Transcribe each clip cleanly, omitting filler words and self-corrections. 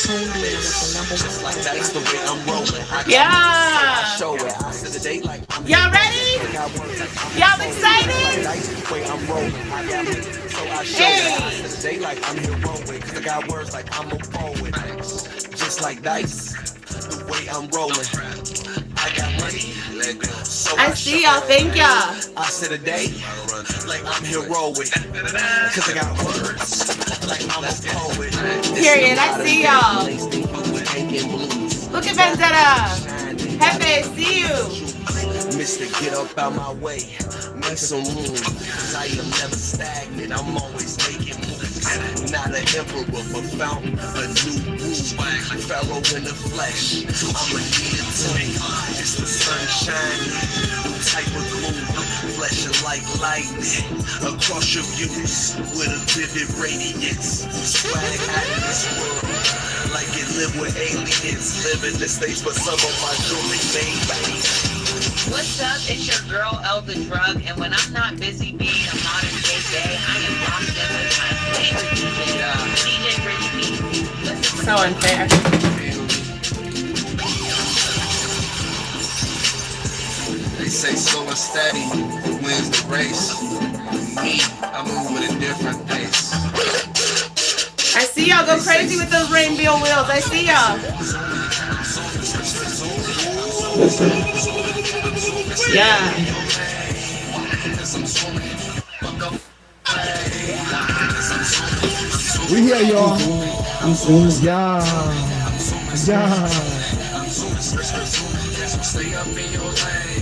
tuned in with the number one. Like that's the way I'm rolling. Yeah. Show it. I said today like I'm Y'all ready? Y'all excited? the way I'm rolling. I got me, so I show it. I said today like I'm heroic. Cause I got words like I'm a poet. Just like dice, the way I'm rolling. I got money, so I see y'all. Thank y'all. I said today, like I'm heroic. Cause I got words, like I'm a poet. Period. I see y'all. Look at Vendetta. Hefe, see you. Mister, get up out my way. Make some room. Cause I am never stagnant. I'm always making moves. Not an emperor, but found a new womb. Pharaoh in the flesh. I'm a guillotine. It's the sunshine. New type of gloom. Flashing like lightning across your views with a vivid radiance. Swag out of this world. Like it live with aliens. Live in the States, but some of my jewelry made by What's up? It's your girl, ELLE The Druggg, and when I'm not busy being a modern day gay, I am locked in with my favorite DJ Rich B. Listen So unfair. They say slow and steady wins the race. Me, I move with a different pace. I see y'all go crazy with those rainbow wheels. I see y'all. Yeah. We here, y'all. Yeah. Yeah.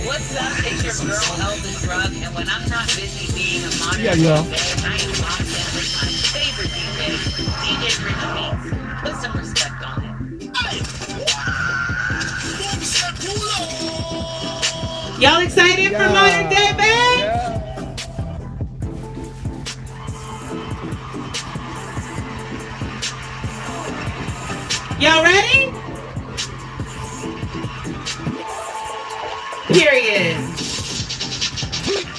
What's up? It's your girl, ELLE The Druggg, and when I'm not busy being a modern Yeah, day yeah. gay, I am locked in with my favorite DJ Rich B. Put some respect on it. Y'all excited for Modern Day, babe? Y'all ready? Period.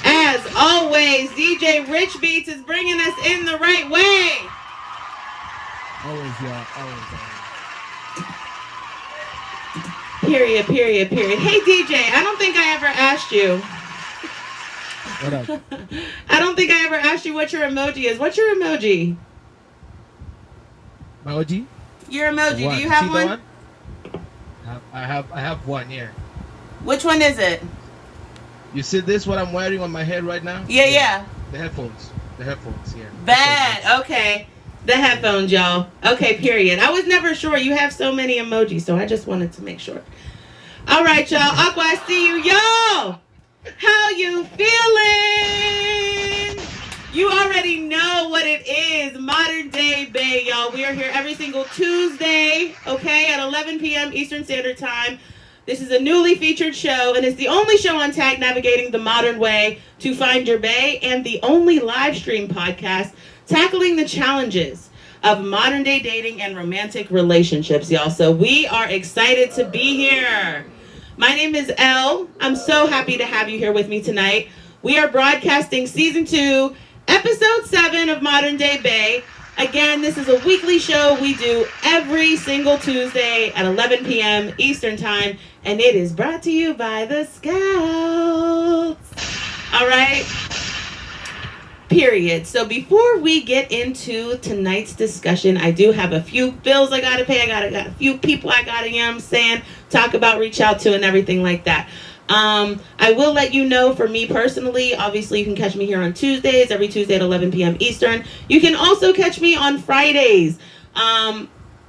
As always, DJ Rich Beats is bringing us in the right way. Always, y'all. Always. Period, period, period. Hey, DJ, I don't think I ever asked you. What up? I don't think I ever asked you what your emoji is. What's your emoji? My OG? Your emoji. One. Do you have See one? the one? I have one here. Which one is it? You see this? What I'm wearing on my head right now? Yeah. The headphones. The headphones here. Bad. Okay. The headphones, y'all. Okay, period. I was never sure. You have so many emojis, so I just wanted to make sure. All right, y'all. Aqua, I see you. Y'all, how you feeling? You already know what it is. Modern Day Bay, y'all. We are here every single Tuesday, okay, at 11 p.m. Eastern Standard Time. This is a newly featured show, and it's the only show on TAG navigating the modern way to find your bay, and the only live stream podcast tackling the challenges of modern day dating and romantic relationships, y'all. So we are excited to be here. My name is Elle. I'm so happy to have you here with me tonight. We are broadcasting season 2, episode 7 of Modern Day Bay. Again, this is a weekly show we do every single Tuesday at 11 p.m. Eastern Time, and it is brought to you by the Scouts. All right? Period. So before we get into tonight's discussion, I do have a few bills I gotta pay. I got a few people I gotta, you know what I'm saying, talk about, reach out to, and everything like that. I will let you know, for me personally, obviously you can catch me here on Tuesdays, every Tuesday at 11 p.m. Eastern. You can also catch me on Fridays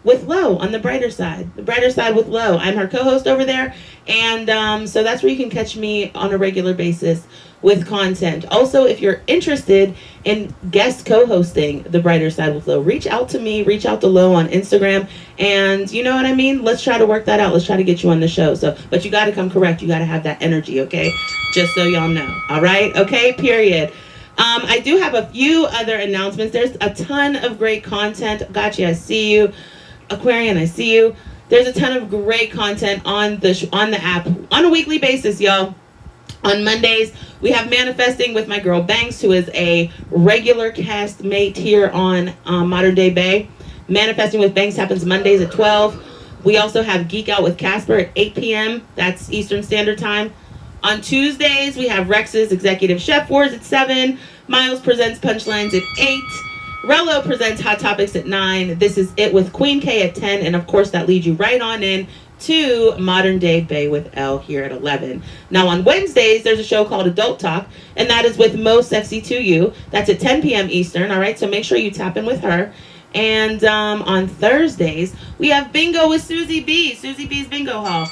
with Lo on The Brighter Side. The Brighter Side with Lo. I'm her co-host over there. And so that's where you can catch me on a regular basis with content. Also, if you're interested in guest co-hosting The Brighter Side with Lo, reach out to me, reach out to Lo on Instagram, and you know what I mean? Let's try to work that out. Let's try to get you on the show. So, but you got to come correct. You got to have that energy, okay? Just so y'all know. All right? Okay, period. I do have a few other announcements. There's a ton of great content. Gotcha, I see you. Aquarian, I see you. There's a ton of great content on the app on a weekly basis, y'all. On Mondays, we have Manifesting with my girl Banks, who is a regular cast mate here on Modern Day Bay. Manifesting with Banks happens Mondays at 12. We also have Geek Out with Casper at 8 p.m. That's Eastern Standard Time. On Tuesdays, we have Rex's Executive Chef Wars at 7. Miles presents Punchlines at 8. Rello presents Hot Topics at 9. This is It with Queen K at 10. And of course, that leads you right on in to Modern Day Bay with Elle here at 11. Now on Wednesdays, there's a show called Adult Talk, and that is with Mo Sexy to You. That's at 10 p.m. Eastern, all right? So make sure you tap in with her. And on Thursdays, we have Bingo with Susie B. Susie B's Bingo Hall.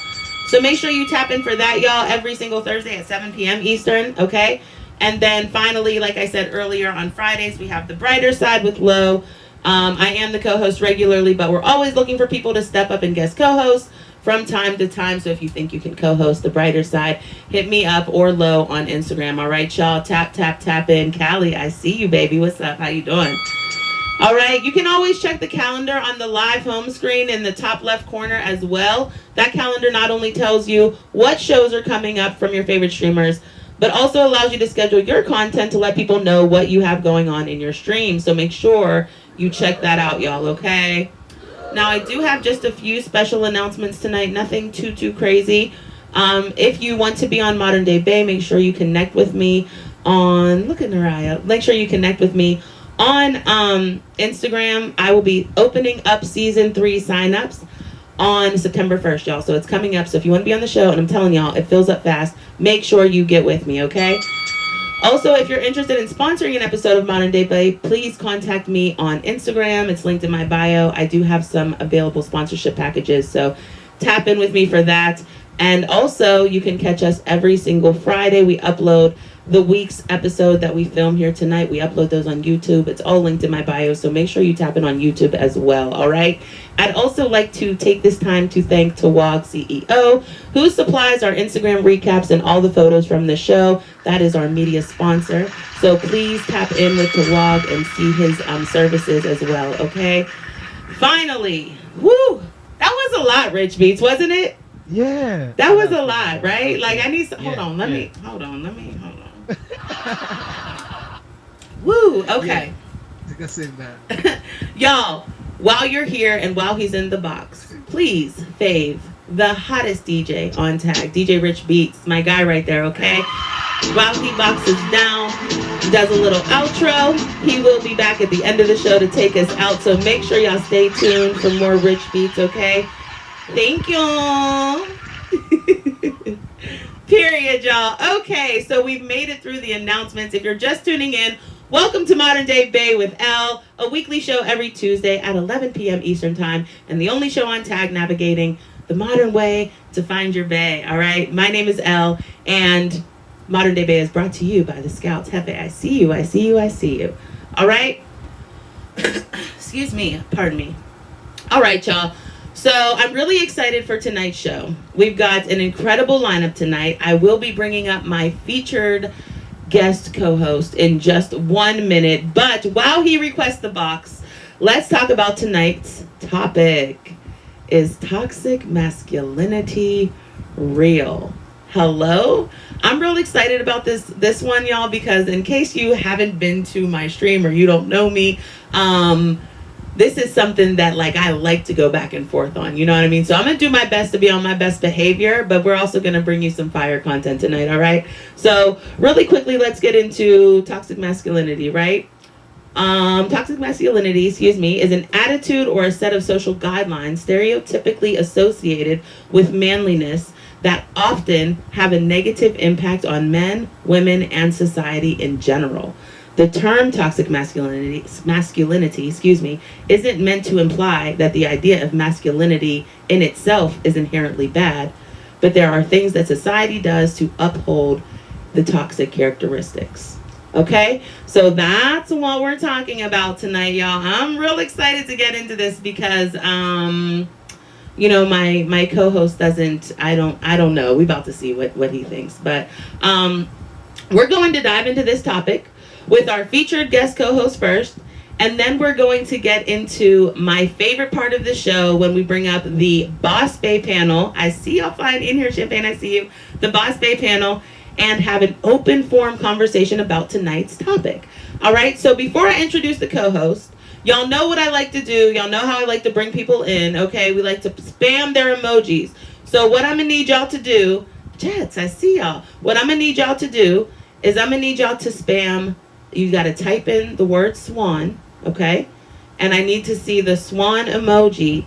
So make sure you tap in for that, y'all, every single Thursday at 7 p.m. Eastern, okay? And then finally, like I said earlier, on Fridays, we have The Brighter Side with Lo. I am the co-host regularly, but we're always looking for people to step up and guest co-host from time to time. So if you think you can co-host The Brighter Side, hit me up or Lo on Instagram. All right, y'all. Tap, tap, tap in. Callie, I see you, baby. What's up? How you doing? All right. You can always check the calendar on the live home screen in the top left corner as well. That calendar not only tells you what shows are coming up from your favorite streamers, but also allows you to schedule your content to let people know what you have going on in your stream. So make sure you check that out, y'all, okay? Now, I do have just a few special announcements tonight. Nothing too crazy. If you want to be on Modern Day Bay, make sure you connect with me on, look at Naraya. Make sure you connect with me on Instagram. I will be opening up season 3 signups on September 1st, y'all. So it's coming up. So if you want to be on the show, and I'm telling y'all, it fills up fast, make sure you get with me, okay? Also, if you're interested in sponsoring an episode of Modern Day Bay, please contact me on Instagram. It's linked in my bio. I do have some available sponsorship packages, so tap in with me for that. And also, you can catch us every single Friday. We upload the week's episode that we film here tonight. We upload those on YouTube. It's all linked in my bio, so make sure you tap in on YouTube as well, all right? I'd also like to take this time to thank Tawag CEO, who supplies our Instagram recaps and all the photos from the show. That is our media sponsor. So please tap in with Tawag and see his services as well, okay? Finally, woo! That was a lot, Rich Beats, wasn't it? Yeah. That was a lot, right? Like, I need some, Yeah, hold on. Woo, okay. I said that. Y'all, while you're here and while he's in the box, please fave the hottest DJ on tag, DJ Rich Beats, my guy right there, okay? While he boxes down, does a little outro, he will be back at the end of the show to take us out, so make sure y'all stay tuned for more Rich Beats, okay? Thank y'all. Period, y'all. Okay, so we've made it through the announcements. If you're just tuning in, welcome to Modern Day Bay with Elle, a weekly show every Tuesday at 11 p.m. Eastern Time, and the only show on tag navigating the modern way to find your bay, all right? My name is Elle, and Modern Day Bay is brought to you by the Scouts. Hefe, I see you, I see you, I see you. All right? Excuse me, pardon me. All right, y'all. So I'm really excited for tonight's show. We've got an incredible lineup tonight. I will be bringing up my featured guest co-host in just 1 minute. But while he requests the box, let's talk about tonight's topic. Is toxic masculinity real? Hello? I'm real excited about this one, y'all, because in case you haven't been to my stream or you don't know me, this is something that I like to go back and forth on, you know what I mean? So I'm going to do my best to be on my best behavior, but we're also going to bring you some fire content tonight, all right? So really quickly, let's get into toxic masculinity, right? Toxic masculinity, is an attitude or a set of social guidelines stereotypically associated with manliness that often have a negative impact on men, women, and society in general. The term toxic masculinity, isn't meant to imply that the idea of masculinity in itself is inherently bad, but there are things that society does to uphold the toxic characteristics. Okay? So that's what we're talking about tonight, y'all. I'm real excited to get into this because my co-host doesn't, I don't know. We're about to see what he thinks. But we're going to dive into this topic with our featured guest co-host first, and then we're going to get into my favorite part of the show when we bring up the Boss Bay panel. I see y'all flying in here, Champagne, I see you. The Boss Bay panel, and have an open forum conversation about tonight's topic. All right, so before I introduce the co-host, Y'all know what I like to do. Y'all know how I like to bring people in, okay? We like to spam their emojis. So what I'm going to need y'all to do, Jets, I see y'all. What I'm going to need y'all to do is I'm going to need y'all to spam. You got to type in the word Swan, okay? And I need to see the Swan emoji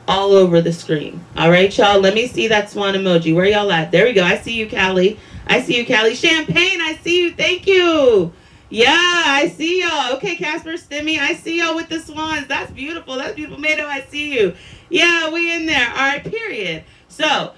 all over the screen. All right, y'all? Let me see that Swan emoji. Where y'all at? There we go. I see you, Callie. I see you, Callie. Champagne, I see you. Thank you. Yeah, I see y'all. Okay, Casper, Stimmy, I see y'all with the swans. That's beautiful. That's beautiful. Mado, I see you. Yeah, we in there. All right, period. So,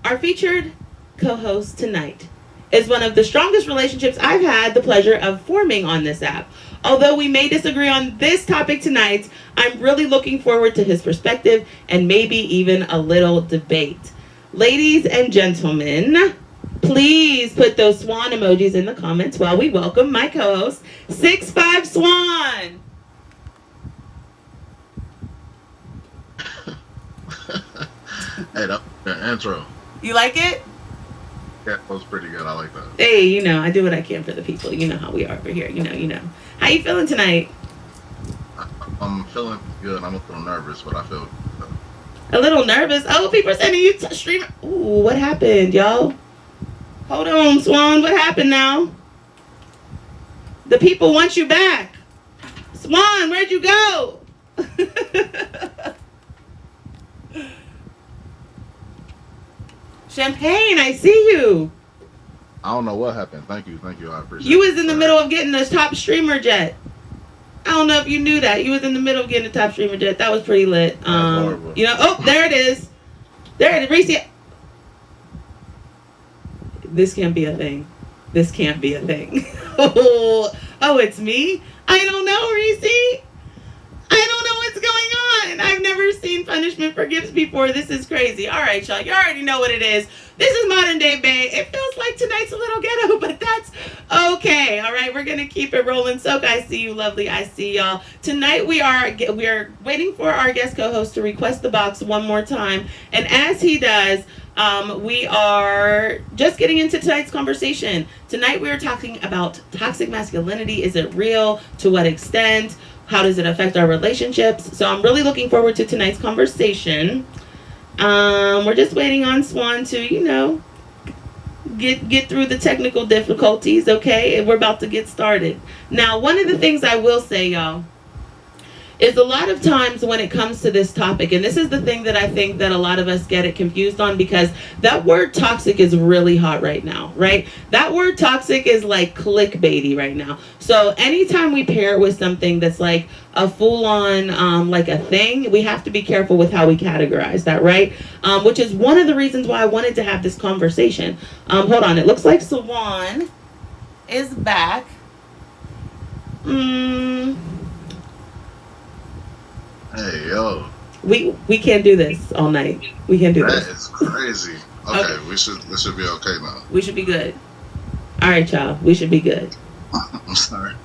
our featured co-host tonight is one of the strongest relationships I've had the pleasure of forming on this app. Although we may disagree on this topic tonight, I'm really looking forward to his perspective and maybe even a little debate. Ladies and gentlemen, please put those swan emojis in the comments while we welcome my co-host, 6'5 Swan. Hey, that intro. You like it? Yeah, that was pretty good. I like that. Hey, you know, I do what I can for the people. You know how we are over here. You know. How you feeling tonight? I'm feeling good. I'm a little nervous, but I feel good. A little nervous? Oh, people are sending you streaming. Ooh, what happened, y'all? Hold on, Swan. What happened now? The people want you back. Swan, where'd you go? Champagne, I see you. I don't know what happened. Thank you. I appreciate it. You was in the middle of getting the top streamer jet. I don't know if you knew that. You was in the middle of getting the top streamer jet. That was pretty lit. You know, oh, there it is. There it is. Reese. This can't be a thing. This can't be a thing. Oh, it's me? I don't know, Reese. I don't know what's going on. I've never seen punishment for gifts before. This is crazy. All right, y'all. You already know what it is. This is Modern Day Bay. It feels like tonight's a little ghetto, but that's okay. All right, we're going to keep it rolling. Soak, I see you, lovely. I see y'all. Tonight we are waiting for our guest co-host to request the box one more time. And as he does, we are just getting into tonight's conversation. Tonight we are talking about toxic masculinity. Is it real? To what extent? How does it affect our relationships? So I'm really looking forward to tonight's conversation. We're just waiting on Swan to, get through the technical difficulties, okay? And we're about to get started. Now, one of the things I will say, y'all, is a lot of times when it comes to this topic, and this is the thing that I think that a lot of us get it confused on, because that word toxic is really hot right now, right? That word toxic is like clickbaity right now. So anytime we pair it with something that's like a full-on, like a thing, we have to be careful with how we categorize that, right? Which is one of the reasons why I wanted to have this conversation. Hold on, it looks like Swan is back. Hey, yo. We can't do this all night. We can't do this. That is crazy. Okay, this should be okay now. We should be good. All right, y'all. We should be good. I'm sorry.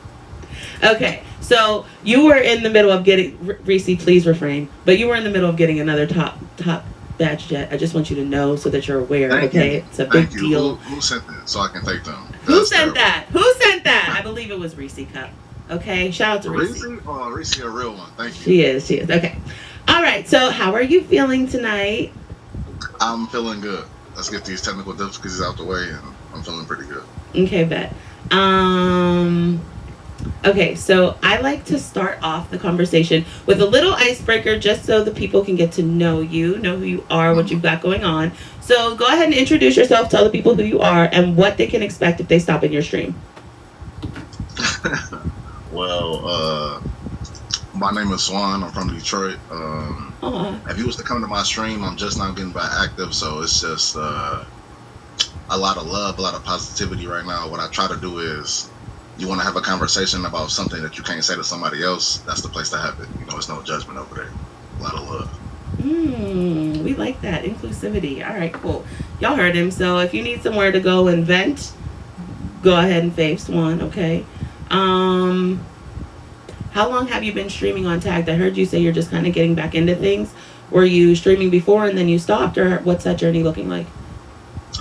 Okay, so you were in the middle of getting, Reese, please refrain, but you were in the middle of getting another top badge jet. I just want you to know so that you're aware, okay? It's a big deal. Who sent it so I can take them? Who sent that? Who sent that? I believe it was Reese Cup. Okay, shout out to Reese. Oh, Reese, a real one. Thank you. She is. Okay. All right, so how are you feeling tonight? I'm feeling good. Let's get these technical difficulties out the way, and I'm feeling pretty good. Okay, bet. Okay, so I like to start off the conversation with a little icebreaker just so the people can get to know you, know who you are, what you've got going on. So go ahead and introduce yourself, tell the people who you are, and what they can expect if they stop in your stream. Well, my name is Swan. I'm from Detroit. If you was to come to my stream, I'm just now getting back active, so it's just a lot of love, a lot of positivity right now. What I try to do is, you want to have a conversation about something that you can't say to somebody else, that's the place to have it. It's no judgment over there. A lot of love. We like that. Inclusivity. All right, cool. Y'all heard him. So if you need somewhere to go and vent, go ahead and fave Swan, okay? How long have you been streaming on Tagged? I heard you say you're just kind of getting back into things. Were you streaming before and then you stopped, or what's that journey looking like?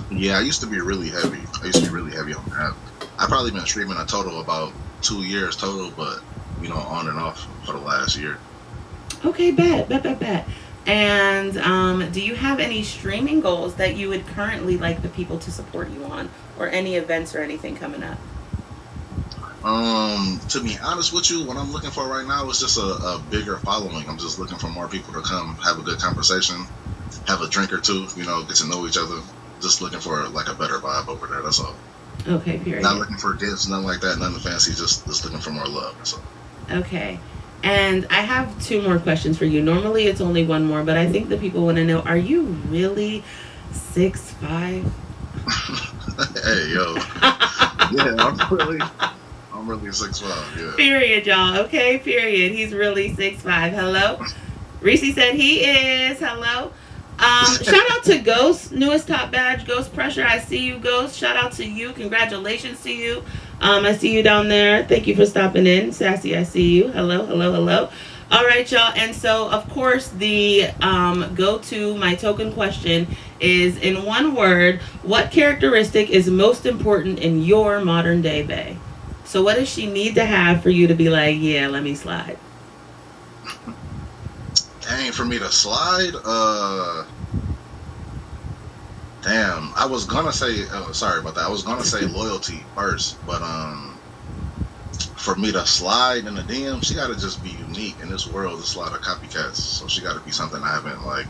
Yeah, I used to be really heavy. On the app. I've probably been streaming a total about 2 years total, but on and off for the last year. Okay, bet. And do you have any streaming goals that you would currently like the people to support you on, or any events or anything coming up? To be honest with you, what I'm looking for right now is just a bigger following. I'm just looking for more people to come have a good conversation, have a drink or two, get to know each other. Just looking for like a better vibe over there. That's all. Okay, period. Not looking for gifts, nothing like that, nothing fancy. Just looking for more love. That's all. Okay. And I have 2 more questions for you. Normally it's only 1 more, but I think the people want to know: are you really 6'5"? Hey, yo. Yeah, I'm really 6'5". Yeah. Period, y'all. Okay, period. He's really 6'5". Hello. Reese said he is. Hello. Shout out to Ghost, newest top badge, Ghost Pressure. I see you, Ghost. Shout out to you. Congratulations to you. I see you down there. Thank you for stopping in. Sassy, I see you. Hello. All right, y'all. And so, of course, the go-to, my token question is, in 1 word, what characteristic is most important in your modern day bae? So what does she need to have for you to be like, yeah, let me slide? Dang, for me to slide? Damn, I was gonna say, sorry about that. I was gonna say loyalty first, but for me to slide in the DM, she gotta just be unique. In this world, there's a lot of copycats, so she gotta be something I haven't like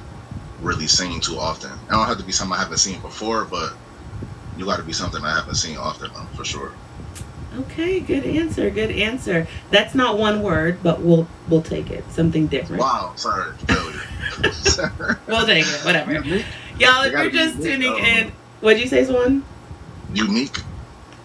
really seen too often. It don't have to be something I haven't seen before, but you gotta be something I haven't seen often, for sure. Okay, good answer. That's not 1 word, but we'll take it. Something different. Wow, sorry. We'll take it, whatever. Y'all, if you're just tuning in, what'd you say, Swan? Unique.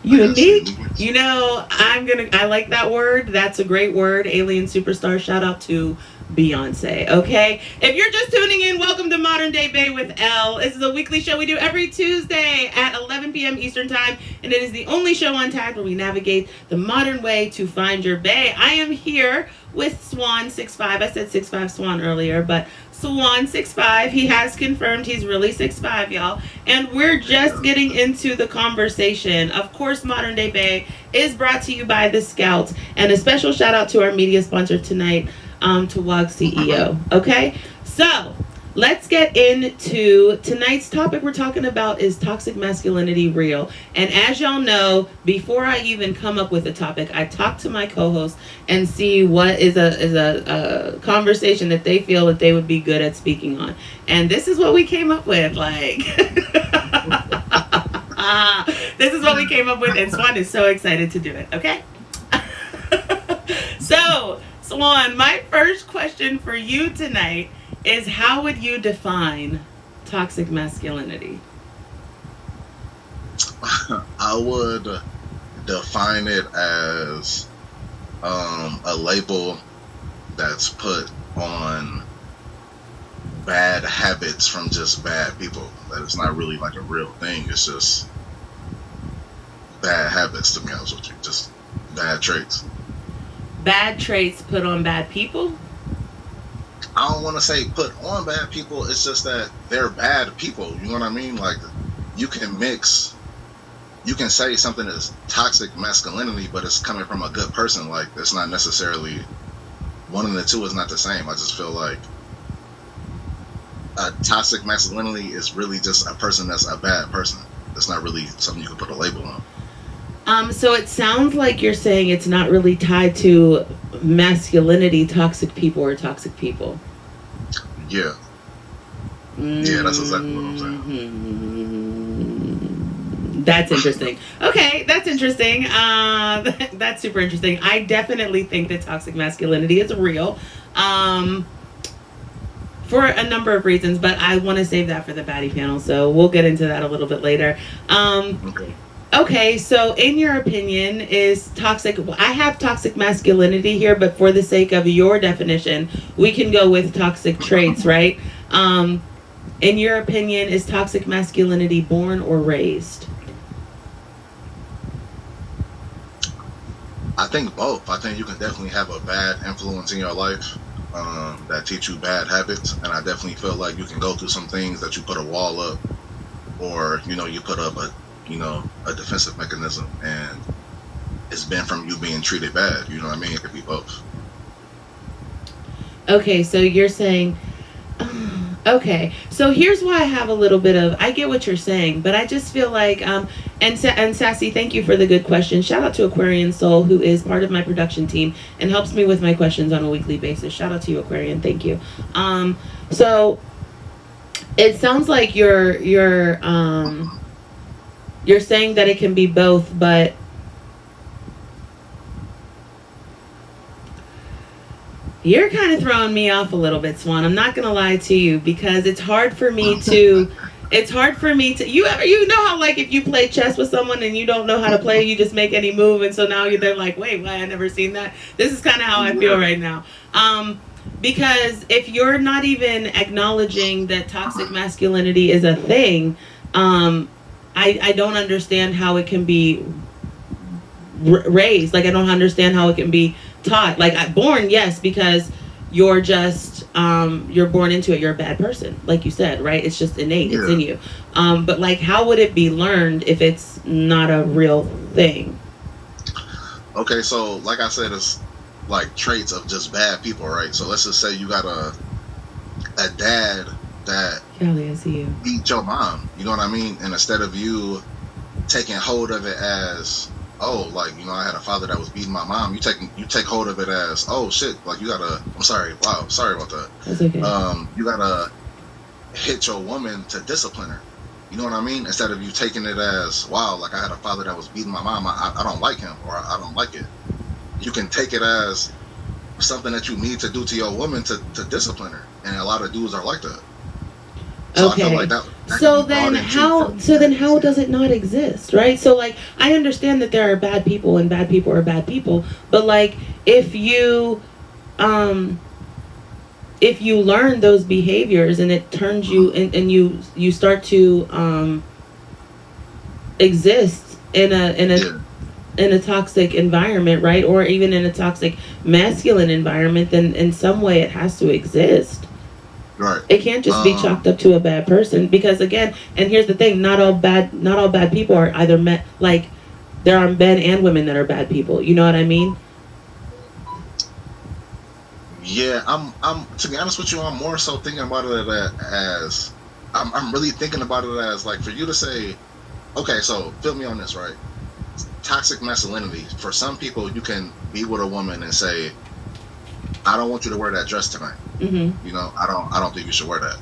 Unique? I like that word. That's a great word. Alien Superstar. Shout out to Beyonce. Okay? If you're just tuning in, welcome to Modern Day Bae with Elle. This is a weekly show we do every Tuesday at 11 p.m. Eastern Time, and it is the only show on tag where we navigate the modern way to find your bae. I am here with Swan 6'5". I said 6'5" Swan earlier, but Swan 6'5". He has confirmed he's really 6'5", y'all. And we're just getting into the conversation. Of course, Modern Day Bae is brought to you by The Scout. And a special shout out to our media sponsor tonight, to WOG CEO. Okay? So, let's get into tonight's topic. We're talking about, is toxic masculinity real? And as y'all know, before I even come up with a topic, I talk to my co-host and see what is a conversation that they feel that they would be good at speaking on. And this is what we came up with. Like, this is what we came up with, and Swan is so excited to do it. Okay? So, Swan, my first question for you tonight is, how would you define toxic masculinity? I would define it as a label that's put on bad habits from just bad people. That it's not really like a real thing. It's just bad habits, to be honest with you. Just bad traits. Bad traits put on bad people? I don't want to say put on bad people. It's just that they're bad people. You know what I mean? Like, you can say something is toxic masculinity, but it's coming from a good person. Like, it's not necessarily, one and the two is not the same. I just feel like a toxic masculinity is really just a person that's a bad person. It's not really something you can put a label on. So it sounds like you're saying it's not really tied to masculinity, toxic people are toxic people. Yeah. Yeah, that's exactly what I'm saying. That's interesting. Okay, that's interesting. That's super interesting. I definitely think that toxic masculinity is real. For a number of reasons, but I want to save that for the baddie panel, so we'll get into that a little bit later. Okay, so in your opinion, is toxic... I have toxic masculinity here, but for the sake of your definition, we can go with toxic traits, right? In your opinion, is toxic masculinity born or raised? I think both. I think you can definitely have a bad influence in your life that teach you bad habits, and I definitely feel like you can go through some things that you put a wall up, or you put up a defensive mechanism, and it's been from you being treated bad. You know what I mean? It could be both. Okay, so you're saying, okay, so here's why I have a little bit of, I get what you're saying, but I just feel like, and Sassy, thank you for the good question. Shout out to Aquarian Soul, who is part of my production team and helps me with my questions on a weekly basis. Shout out to you, Aquarian. Thank you. So it sounds like you're saying that it can be both, but you're kind of throwing me off a little bit, Swan. I'm not gonna lie to you, because it's hard for me to you know how, like, if you play chess with someone and you don't know how to play, you just make any move, and so now they're like, wait, why, I never seen that. This is kind of how I feel right now. Because if you're not even acknowledging that toxic masculinity is a thing, I don't understand how it can be raised. Like, I don't understand how it can be taught. Like, born, yes, because you're just you're born into it. You're a bad person, like you said, right? It's just innate. It's in you. But like, how would it be learned if it's not a real thing? Okay, so like I said, it's like traits of just bad people, right? So let's just say you got a dad that Kelly, I see you. beat your mom. You know what I mean? And instead of you taking hold of it as, oh, like, you know, I had a father that was beating my mom, you take hold of it as, oh shit, like, you gotta, I'm sorry, wow, sorry about that. That's okay. You gotta hit your woman to discipline her. You know what I mean? Instead of you taking it as, wow, like, I had a father that was beating my mom, I don't like him, or I don't like it. You can take it as something that you need to do to your woman to discipline her. And a lot of dudes are like that. So Okay. I feel like that So then how does it not exist, right? So, like, I understand that there are bad people and bad people are bad people, but like, if you learn those behaviors and it turns you and you start to exist in a toxic environment, right? Or even in a toxic masculine environment, then in some way it has to exist. Right. It can't just be chalked up to a bad person, because again, and here's the thing, not all bad people are either like, there are men and women that are bad people. You know what I mean? Yeah, I'm to be honest with you, I'm more so thinking about it as I'm really thinking about it as, like, for you to say, okay, so fill me on this, right? Toxic masculinity. For some people, you can be with a woman and say, I don't want you to wear that dress tonight. Mm-hmm. You know, I don't think you should wear that.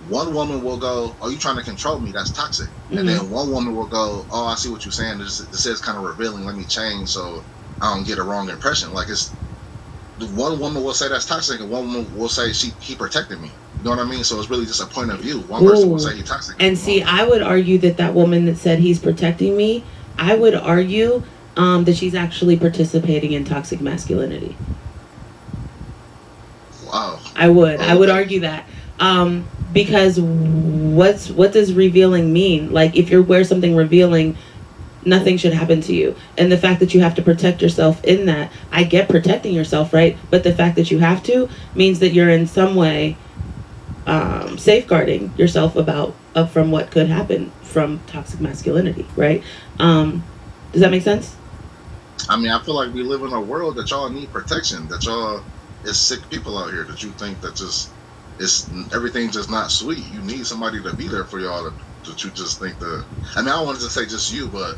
One woman will go, oh, you trying to control me? That's toxic. Mm-hmm. And then one woman will go, oh, I see what you're saying. This is kind of revealing. Let me change so I don't get a wrong impression. Like, it's one woman will say that's toxic, and one woman will say he protected me. You know what I mean? So it's really just a point of view. One person will say he's toxic. And see, I would argue that woman that said he's protecting me, I would argue that she's actually participating in toxic masculinity. Wow. I would argue that. Because what does revealing mean? Like, if you wear something revealing, nothing should happen to you. And the fact that you have to protect yourself in that, I get protecting yourself, right? But the fact that you have to means that you're in some way safeguarding yourself from what could happen from toxic masculinity, right? Does that make sense? I mean, I feel like we live in a world that y'all need protection, that y'all is sick people out here, that you think that just everything's just not sweet. You need somebody to be there for y'all, that you just think that, I mean, I don't want to say just you, but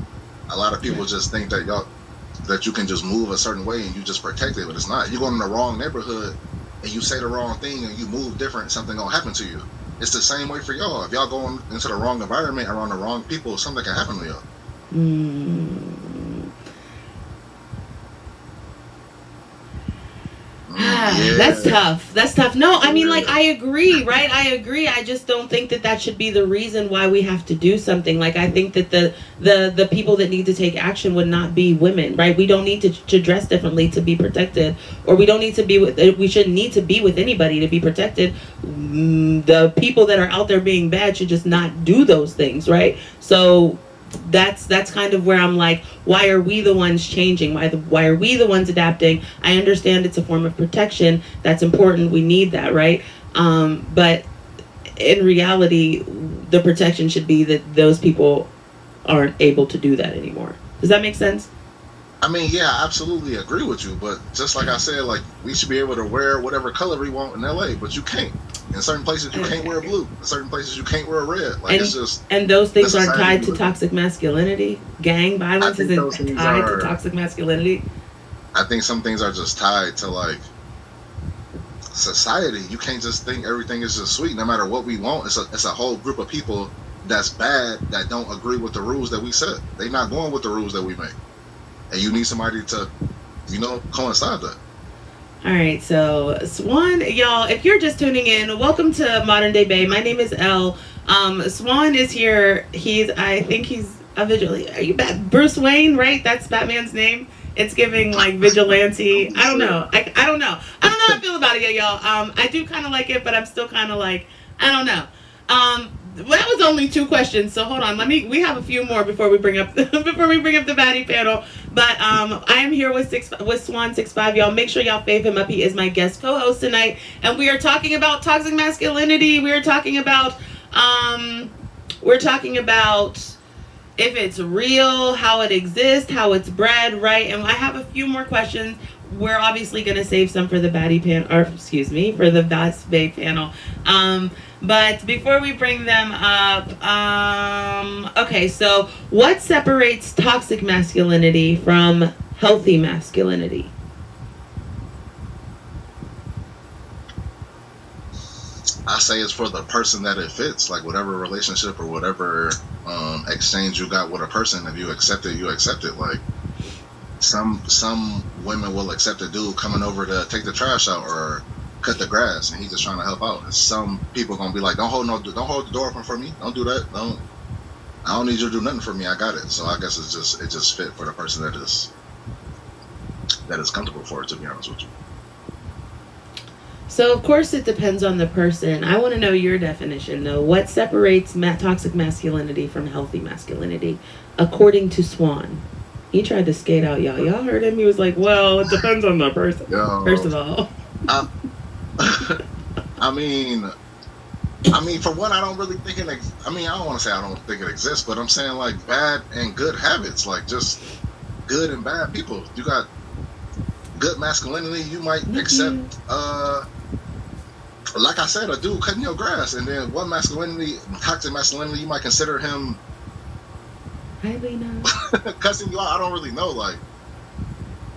a lot of people just think that you can just move a certain way and you just protect it, but it's not. You go in the wrong neighborhood and you say the wrong thing and you move different, something gonna happen to you. It's the same way for y'all. If y'all go into the wrong environment around the wrong people, something can happen to y'all. Yeah. That's tough. No, I mean, like, I agree, right? I agree. I just don't think that should be the reason why we have to do something. Like, I think that the people that need to take action would not be women, right? We don't need to dress differently to be protected, or we don't need to be we shouldn't need to be with anybody to be protected. The people that are out there being bad should just not do those things, right? So that's kind of where I'm like, why are we the ones changing? Why are we the ones adapting? I understand it's a form of protection. That's important. We need that, right? But in reality, the protection should be that those people aren't able to do that anymore. Does that make sense? I mean, yeah, I absolutely agree with you. But just like I said, like we should be able to wear whatever color we want in LA, but you can't. In certain places, you can't wear blue. In certain places, you can't wear red. Like it's just. And those things the aren't society tied we to live in. toxic masculinity. Gang I violence think isn't those things tied to are. toxic masculinity. I think some things are just tied to like society. You can't just think everything is just sweet no matter what we want. It's a whole group of people that's bad that don't agree with the rules that we set. They not going with the rules that we make. And you need somebody to, coincide that. All right, so Swan, y'all, if you're just tuning in, welcome to Modern Day Bay. My name is Elle. Swan is here. I think he's a vigilante. Are you Bruce Wayne, right? That's Batman's name. It's giving like vigilante. I don't know. I don't know. I don't know how I feel about it yet, y'all. I do kind of like it, but I'm still kind of like, I don't know. Well, that was only 2 questions, so hold on. We have a few more before we bring up the baddie panel. But I am here with Swan 65. Y'all make sure y'all fave him up. He is my guest co-host tonight, and we are talking about toxic masculinity. We are talking about if it's real, how it exists, how it's bred, right? And I have a few more questions. We're obviously going to save some for the baddie panel, or excuse me, for the Best Bay panel. But before we bring them up, okay, so what separates toxic masculinity from healthy masculinity? I say it's for the person that it fits, like whatever relationship or whatever exchange you got with a person. If you accept it, you accept it. Like some women will accept a dude coming over to take the trash out or cut the grass, and he's just trying to help out. And some people gonna be like, don't hold the door open for me. Don't do that. I don't need you to do nothing for me. I got it. So I guess it just fit for the person that is comfortable for it. To be honest with you. So, of course, it depends on the person. I want to know your definition, though. What separates toxic masculinity from healthy masculinity, according to Swan? He tried to skate out, y'all. Y'all heard him? He was like, well, it depends on the person, first of all. I mean, for one, I don't really think it. I don't want to say I don't think it exists, but I'm saying like bad and good habits, like just good and bad people. You got good masculinity, you might accept. Like I said, a dude cutting your grass, and then one toxic masculinity, you might consider him cussing you out. I don't really know. Like,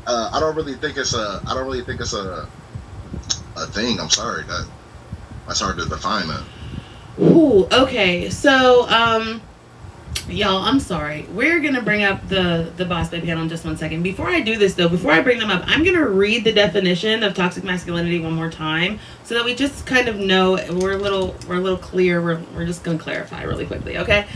I don't really think it's a thing. I'm sorry, that's hard to define that. Ooh, okay. So, y'all, I'm sorry. We're gonna bring up the Boss Babe panel in just 1 second. Before I do this, though, before I bring them up, I'm gonna read the definition of toxic masculinity one more time, so that we just kind of know we're a little clear. We're just gonna clarify really quickly, okay?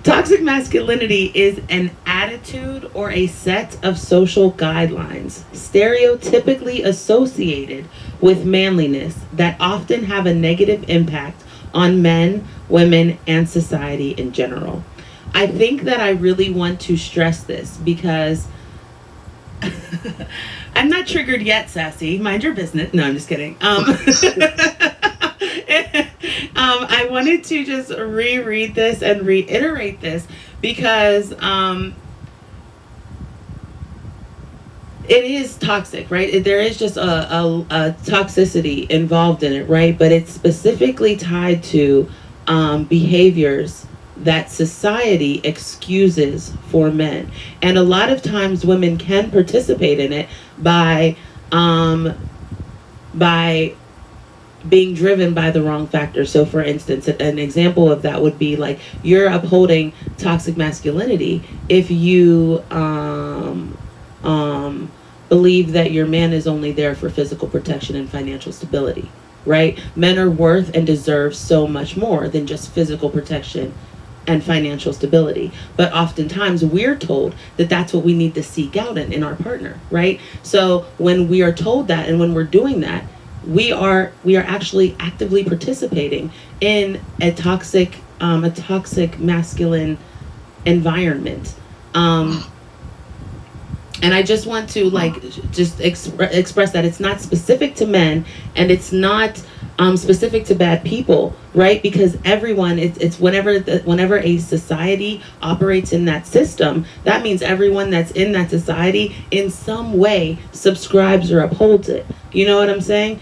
Toxic masculinity is an attitude or a set of social guidelines stereotypically associated with manliness that often have a negative impact on men, women, and society in general. I think that I really want to stress this because I'm not triggered yet, Sassy. Mind your business. No, I'm just kidding. I wanted to just reread this and reiterate this because it is toxic, right? There is just a toxicity involved in it, right? But it's specifically tied to behaviors that society excuses for men. And a lot of times women can participate in it by being driven by the wrong factors. So for instance, an example of that would be like you're upholding toxic masculinity if you believe that your man is only there for physical protection and financial stability, right? Men are worth and deserve so much more than just physical protection and financial stability. But oftentimes we're told that that's what we need to seek out in our partner, right? So when we are told that and when we're doing that, we are actually actively participating in a toxic masculine environment. And I just want to just express that it's not specific to men, and it's not specific to bad people, right? Because everyone, it's whenever a society operates in that system, that means everyone that's in that society in some way subscribes or upholds it. You know what I'm saying?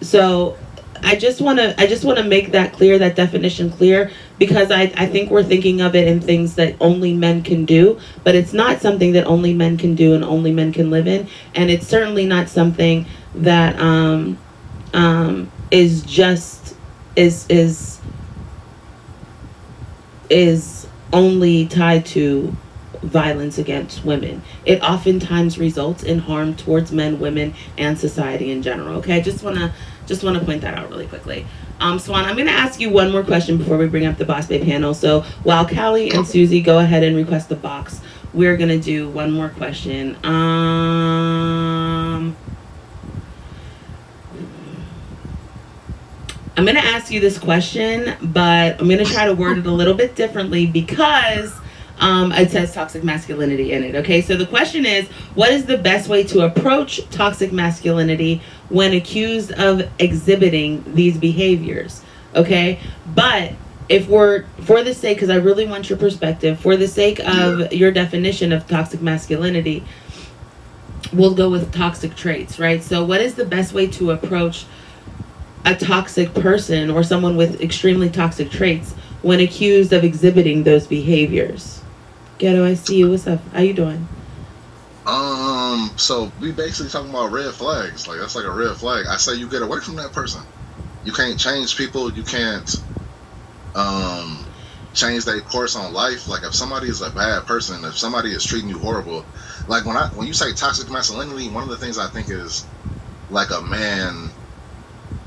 So I just want to make that clear, that definition clear, because I think we're thinking of it in things that only men can do, but it's not something that only men can do and only men can live in, and it's certainly not something that is just is only tied to violence against women. It oftentimes results in harm towards men, women, and society in general. Okay, I just want to point that out really quickly. Swan, I'm going to ask you one more question before we bring up the Boss Babe panel. So while Callie and Susie go ahead and request the box, we're going to do one more question. I'm going to ask you this question, but I'm going to try to word it a little bit differently because it says toxic masculinity in it. Okay, so the question is, what is the best way to approach toxic masculinity when accused of exhibiting these behaviors? Okay, but if we're, for the sake, because I really want your perspective, for the sake of your definition of toxic masculinity, we'll go with toxic traits, right? So what is the best way to approach a toxic person or someone with extremely toxic traits when accused of exhibiting those behaviors? Ghetto, I see you. What's up? How you doing? So we basically talking about red flags. Like, that's like a red flag. I say you get away from that person. You can't change people. You can't change their course on life. Like, if somebody is a bad person, if somebody is treating you horrible, like when you say toxic masculinity, one of the things I think is like a man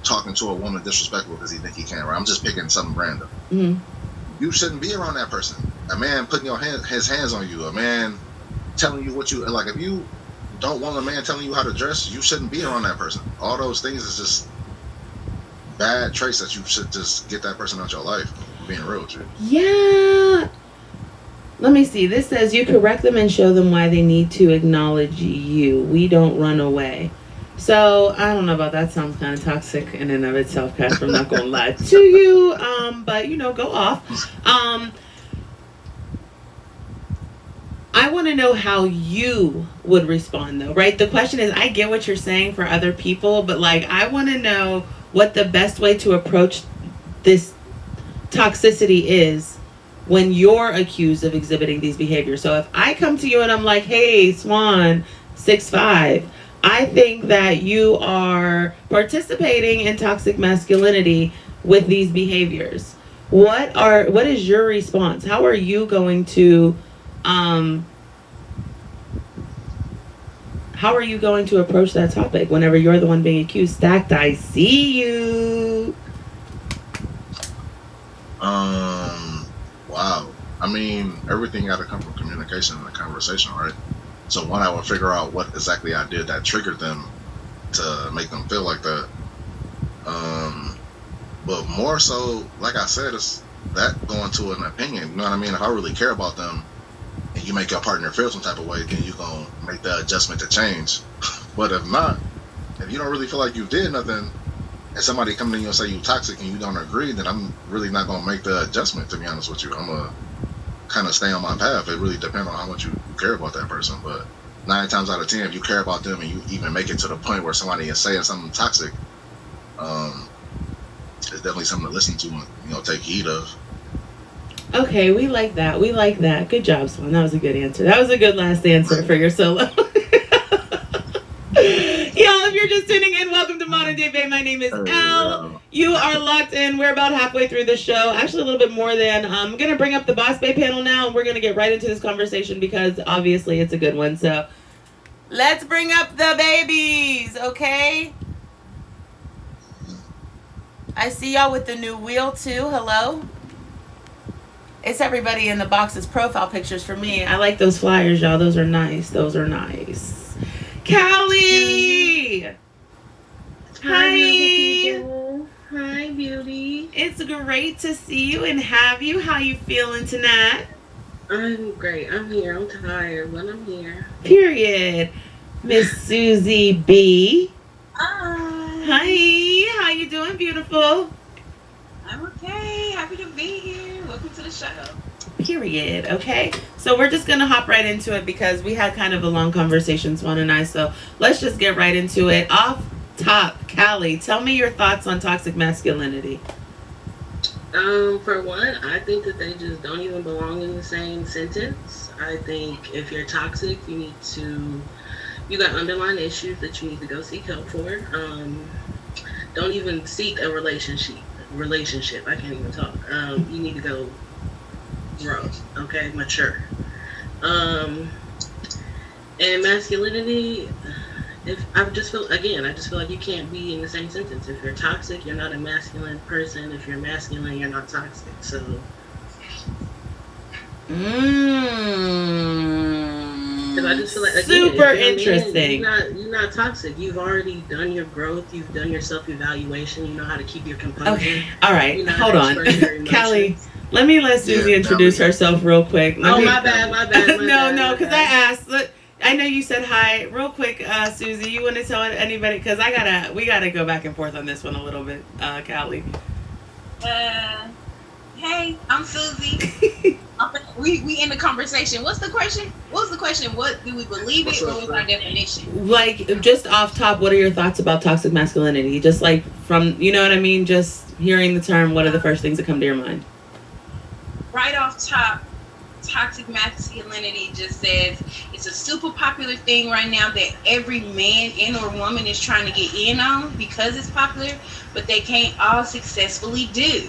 talking to a woman disrespectful because he think he can. Right? I'm just picking something random. Mm-hmm. You shouldn't be around that person. A man putting his hands on you. A man telling you what you like. If you don't want a man telling you how to dress, you shouldn't be around that person. All those things is just bad traits that you should just get that person out your life. Being real with you. Yeah. Let me see. This says you correct them and show them why they need to acknowledge you. We don't run away. So I don't know about that. Sounds kind of toxic in and of itself, Pastor. I'm not gonna lie to you. But you know, go off. I want to know how you would respond, though, right? The question is, I get what you're saying for other people, but like, I want to know what the best way to approach this toxicity is when you're accused of exhibiting these behaviors. So if I come to you and I'm like, hey, Swan, 6'5", I think that you are participating in toxic masculinity with these behaviors. What is your response? How are you going to approach that topic whenever you're the one being accused? Stacked, I see you. Wow. I mean, everything got to come from communication and a conversation, right? So one, I would figure out what exactly I did that triggered them to make them feel like that. But more so, like I said, it's that going to an opinion. You know what I mean? If I really care about them and you make your partner feel some type of way, then you're going to make the adjustment to change. But if not, if you don't really feel like you did nothing and somebody come to you and say you toxic and you don't agree, then I'm really not going to make the adjustment, to be honest with you. I'm going to kind of stay on my path. It really depends on how much you care about that person. But 9 times out of 10, if you care about them and you even make it to the point where somebody is saying something toxic, it's definitely something to listen to and, you know, take heed of. Okay, we like that. We like that. Good job, Swan. That was a good answer. That was a good last answer for your solo. Y'all, if you're just tuning in, welcome to Modern Day Babe. My name is Elle. You are locked in. We're about halfway through the show. Actually, a little bit more than. I'm going to bring up the Boss Babe panel now, and we're going to get right into this conversation because obviously it's a good one. So let's bring up the babies, okay? I see y'all with the new wheel, too. Hello. It's everybody in the box's profile pictures for me. I like those flyers, y'all. Those are nice. Those are nice. Callie! Hi! Hi, beauty. It's great to see you and have you. How you feeling tonight? I'm great. I'm here. I'm tired, but I'm here. Period. Miss Susie B. Hi. Hi. How you doing, beautiful? I'm okay. Happy to be here. Welcome to the show. Period. Okay. So we're just going to hop right into it because we had kind of a long conversation, Swan and I. So let's just get right into it. Off top, Callie, tell me your thoughts on toxic masculinity. For one, I think that they just don't even belong in the same sentence. I think if you're toxic, you got underlying issues that you need to go seek help for. Don't even seek a relationship. I can't even talk. You need to go grow, okay, mature. And masculinity, I just feel like you can't be in the same sentence. If you're toxic, you're not a masculine person. If you're masculine, you're not toxic. So I just feel like, again, super interesting. You're not toxic. You've already done your growth. You've done your self-evaluation. You know how to keep your composure. Okay. All right. You know Hold on. Callie, let me let Susie introduce herself real quick. My bad. No, because I asked. Look, I know you said hi. Real quick, Susie, you want to tell anybody? Because we gotta go back and forth on this one a little bit, Callie. Hey, I'm Susie. we in the conversation. What's the question? What was the question? What do we believe it? What was our definition? Like, just off top, what are your thoughts about toxic masculinity? Just like from, you know what I mean? Just hearing the term, what are the first things that come to your mind? Right off top, toxic masculinity just says it's a super popular thing right now that every man and or woman is trying to get in on because it's popular, but they can't all successfully do.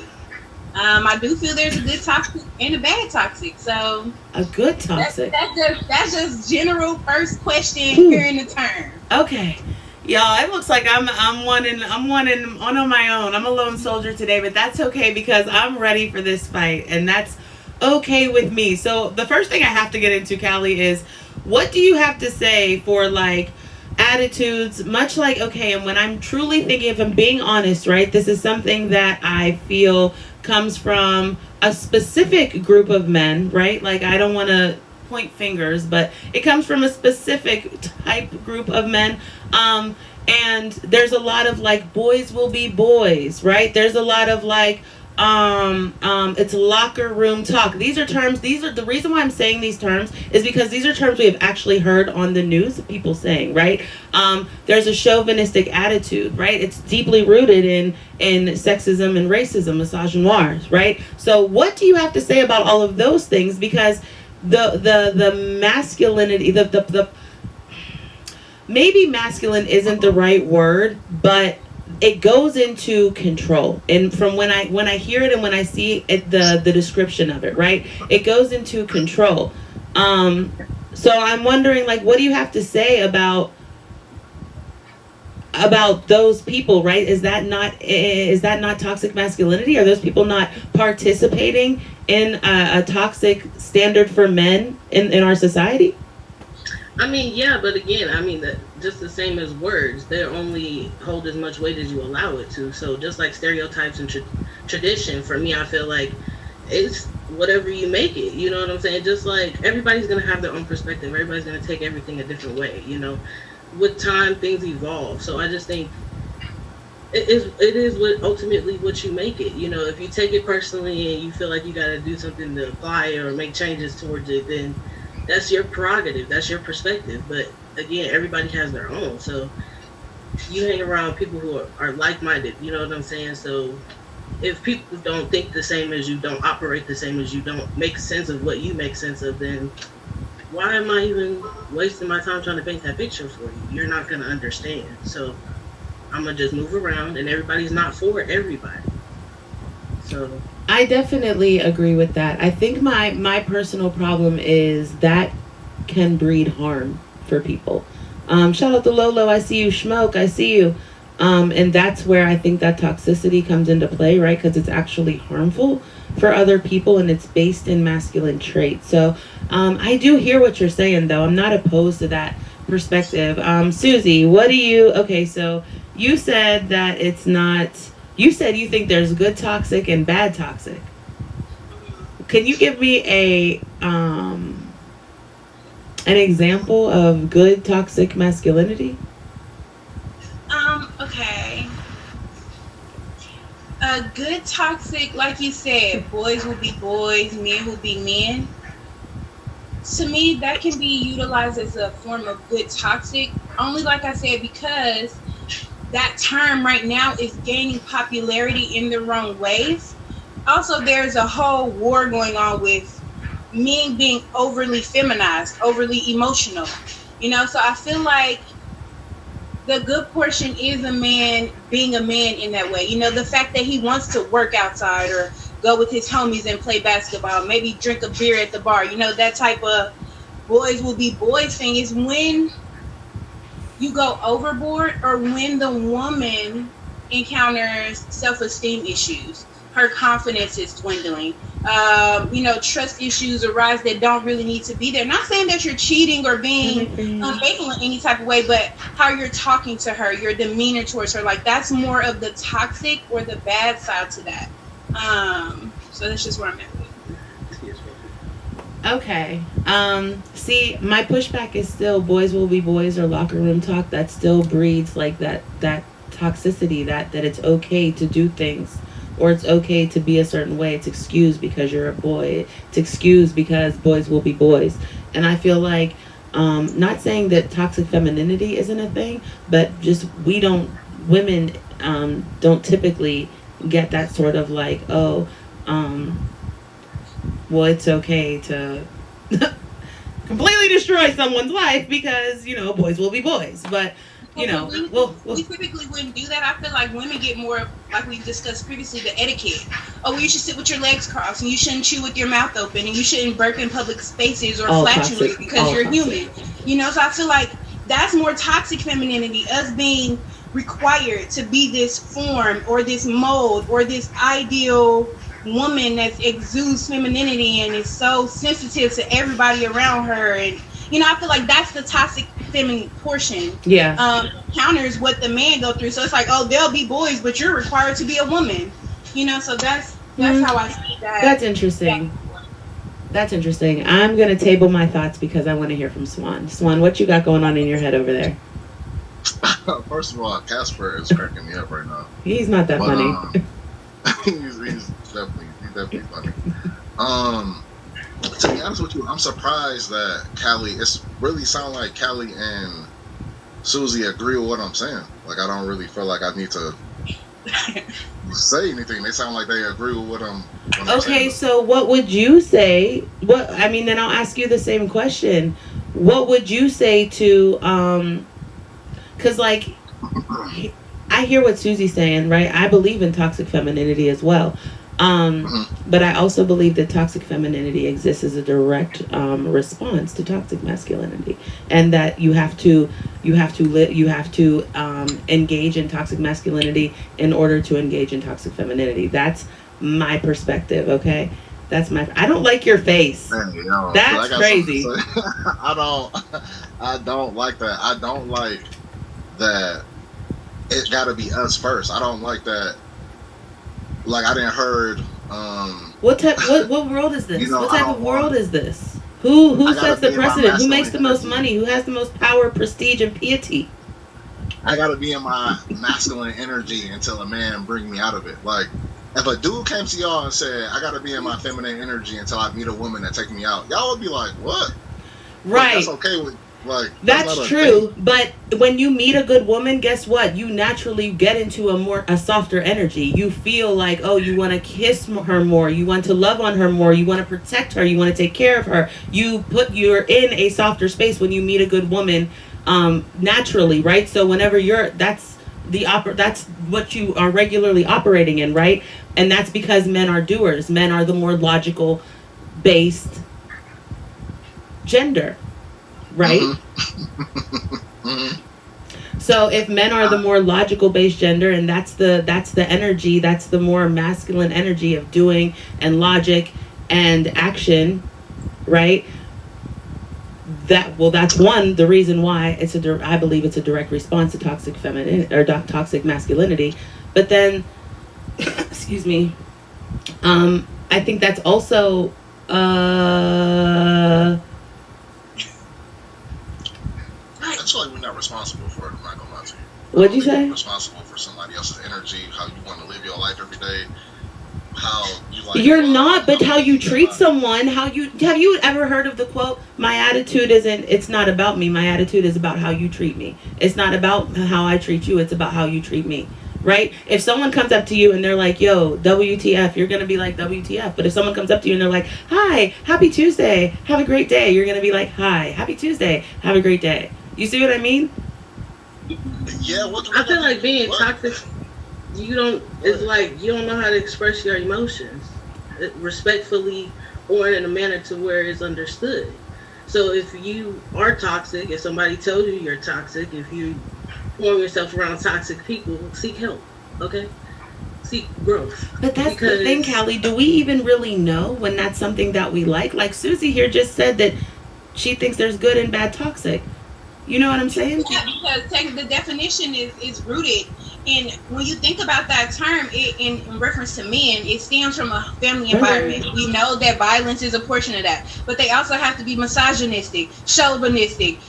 I do feel there's a good toxic and a bad toxic. So a good toxic. That's just general first question here in the term. Okay. Y'all, it looks like I'm one on my own. I'm a lone soldier today, but that's okay because I'm ready for this fight, and that's okay with me. So the first thing I have to get into, Callie, is what do you have to say for like attitudes, much like, okay, and when I'm truly thinking, if I'm being honest, right, this is something that I feel comes from a specific group of men, right? Like, I don't want to point fingers, but it comes from a specific type group of men. And there's a lot of like boys will be boys, right? There's a lot of like it's locker room talk. These are the reason why I'm saying these terms is because these are terms we have actually heard on the news, people saying, right? There's a chauvinistic attitude, right? It's deeply rooted in sexism and racism, misogynoirs, right? So what do you have to say about all of those things? Because the masculinity, the maybe masculine isn't the right word, but it goes into control. And from when I hear it and when I see it, the description of it, right, it goes into control. So I'm wondering, like, what do you have to say about those people, right? Is that not toxic masculinity? Are those people not participating in a toxic standard for men in our society? I mean, yeah, but again, I mean, that just the same as words, they only hold as much weight as you allow it to. So just like stereotypes and tradition, for me, I feel like it's whatever you make it. You know what I'm saying? Just like everybody's going to have their own perspective. Everybody's going to take everything a different way. You know, with time, things evolve. So I just think it is ultimately what you make it. You know, if you take it personally and you feel like you got to do something to apply it or make changes towards it, then that's your prerogative. That's your perspective. But again, everybody has their own. So you hang around people who are like-minded. You know what I'm saying? So if people don't think the same as you, don't operate the same as you, don't make sense of what you make sense of, then why am I even wasting my time trying to paint that picture for you? You're not going to understand. So I'm going to just move around, and everybody's not for everybody. So I definitely agree with that. I think my personal problem is that can breed harm for people. Shout out to Lolo, I see you. Schmoke, I see you. And that's where I think that toxicity comes into play, right? Because it's actually harmful for other people and it's based in masculine traits. So I do hear what you're saying, though. I'm not opposed to that perspective. Susie, what do you... Okay, so you said that it's not... You said you think there's good toxic and bad toxic. Can you give me an example of good toxic masculinity? Okay. A good toxic, like you said, boys will be boys, men will be men. To me, that can be utilized as a form of good toxic. Only, like I said, because that term right now is gaining popularity in the wrong ways. Also, there's a whole war going on with men being overly feminized, overly emotional. So I feel like the good portion is a man being a man in that way. The fact that he wants to work outside or go with his homies and play basketball, maybe drink a beer at the bar. That type of boys will be boys thing is when you go overboard or when the woman encounters self-esteem issues. Her confidence is dwindling. Trust issues arise that don't really need to be there. Not saying that you're cheating or being unfaithful in any type of way, but how you're talking to her, your demeanor towards her, like that's more of the toxic or the bad side to that. So that's just where I'm at with it. Okay. See, my pushback is still boys will be boys or locker room talk. That still breeds like that toxicity that it's okay to do things. Or it's okay to be a certain way. It's excused because you're a boy. It's excused because boys will be boys. And I feel like, not saying that toxic femininity isn't a thing, but just women don't typically get that sort of like, well, it's okay to completely destroy someone's life because, boys will be boys. But we typically wouldn't do that. I feel like women get more, like we discussed previously, the etiquette. Oh, well, you should sit with your legs crossed, and you shouldn't chew with your mouth open, and you shouldn't burp in public spaces or flatulate because you're human. So I feel like that's more toxic femininity, us being required to be this form or this mold or this ideal woman that exudes femininity and is so sensitive to everybody around her. And I feel like that's the toxic feminine portion. Yeah. Counters what the man go through. So it's like, oh, they'll be boys, but you're required to be a woman. So that's how I see that. That's interesting. That's interesting. I'm gonna table my thoughts because I want to hear from Swan. Swan, what you got going on in your head over there? First of all, Casper is cracking me up right now. He's not that funny. He's definitely funny. To be honest with you, I'm surprised that Callie. It's really sound like Callie and Susie agree with what I'm saying. Like I don't really feel like I need to say anything. They sound like they agree with what I'm okay, saying. So what would you say? Then I'll ask you the same question. What would you say to because like I hear what Susie's saying, right? I believe in toxic femininity as well. But I also believe that toxic femininity exists as a direct response to toxic masculinity, and that you have to engage in toxic masculinity in order to engage in toxic femininity. That's my perspective. Okay, I don't like your face. Man, that's crazy. I don't like that. I don't like that. It got to be us first. I don't like that. Like I didn't heard. What world is this? What type of world is this? Who sets the precedent? Who makes the most money? Who has the most power, prestige, and piety? I gotta be in my masculine energy until a man bring me out of it. Like if a dude came to y'all and said, "I gotta be in my feminine energy until I meet a woman that take me out," y'all would be like, "What?" Right. Like, that's okay with. Like that's true, but when you meet a good woman, guess what? You naturally get into a softer energy. You feel like, oh, you want to kiss her more, you want to love on her more, you want to protect her, you want to take care of her. You're in a softer space when you meet a good woman, naturally, right? So whenever that's what you are regularly operating in, right? And that's because men are doers. Men are the more logical based gender. Right? So if men are the more logical based gender, and that's the energy, that's the more masculine energy of doing and logic and action, right? That's the reason why I believe it's a direct response to toxic feminine or toxic masculinity. But then, excuse me, I think that's also I feel like we're not responsible for it. I'm not gonna lie to you. What'd you say? Responsible for for somebody else's energy, how you want to live your life every day, how you like. You're not, but how you treat someone, have you ever heard of the quote, my attitude it's not about me, my attitude is about how you treat me. It's not about how I treat you, it's about how you treat me. Right? If someone comes up to you and they're like, yo, WTF, you're going to be like, WTF. But if someone comes up to you and they're like, hi, happy Tuesday, have a great day, you're going to be like, hi, happy Tuesday, have a great day. You see what I mean? Yeah, I feel like being toxic, it's like you don't know how to express your emotions respectfully or in a manner to where it's understood. So if you are toxic, if somebody tells you you're toxic, if you form yourself around toxic people, seek help, okay? Seek growth. But that's the thing, Callie. Do we even really know when that's something that we like? Like Susie here just said that she thinks there's good and bad toxic. You know what I'm saying? Yeah, because the definition is rooted in, when you think about that term in reference to men, it stems from a family environment. We know that violence is a portion of that, but they also have to be misogynistic, chauvinistic,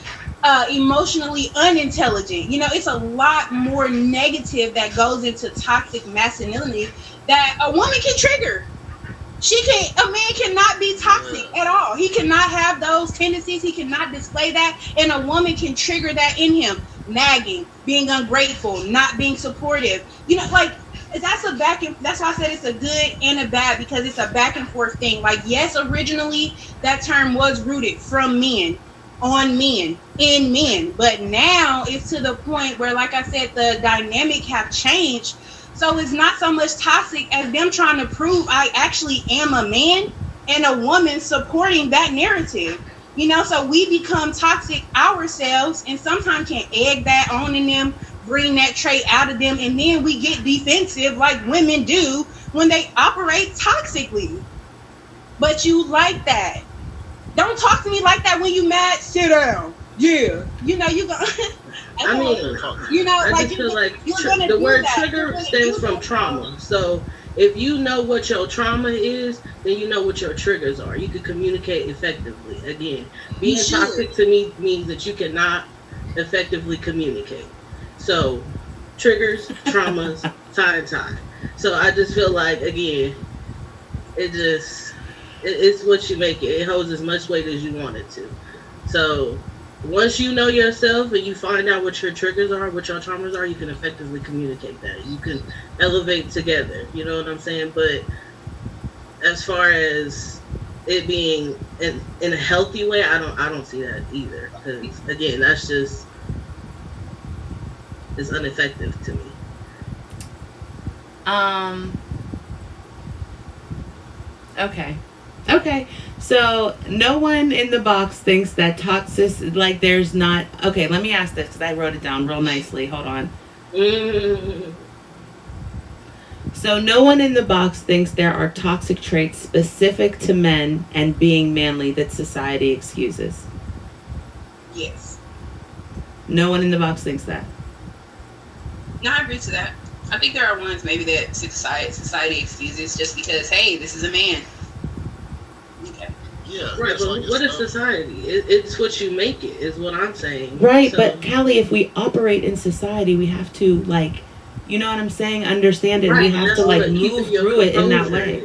emotionally unintelligent. You know, it's a lot more negative that goes into toxic masculinity that a woman can trigger. A man cannot be toxic at all. He cannot have those tendencies. He cannot display that, and a woman can trigger that in him. Nagging, being ungrateful, not being supportive. You know, like that's why I said it's a good and a bad, because it's a back and forth thing. Like, yes, originally that term was rooted from men, on men, in men, but now it's to the point where, like I said, the dynamic have changed. So it's not so much toxic as them trying to prove I actually am a man, and a woman supporting that narrative. You know, so we become toxic ourselves, and sometimes can egg that on in them, bring that trait out of them, and then we get defensive like women do when they operate toxically. But you like that. Don't talk to me like that when you mad. Sit down. Yeah. You know, you go. I mean, you know, I like just feel like the word trigger stems from trauma. So if you know what your trauma is, then you know what your triggers are. You can communicate effectively. Again, being toxic to me means that you cannot effectively communicate. So triggers, traumas, tie. So I just feel like, again, it's what you make it. It holds as much weight as you want it to. So once you know yourself and you find out what your triggers are, what your traumas are, you can effectively communicate that. You can elevate together. You know what I'm saying? But as far as it being in a healthy way, I don't see that either. Because again, that's just, it's ineffective to me. Okay, so no one in the box thinks that toxic, like there's not, okay, let me ask this because I wrote it down real nicely. Hold on. So no one in the box thinks there are toxic traits specific to men and being manly that society excuses. Yes. No one in the box thinks that. No, I agree to that. I think there are ones maybe that society excuses just because, hey, this is a man. Okay. Yeah. Right, but what is society? It's what you make it, is what I'm saying. Right, so, but Callie, if we operate in society, we have to, like, you know what I'm saying? Understand it. Right, we have to, like, move through it in that way.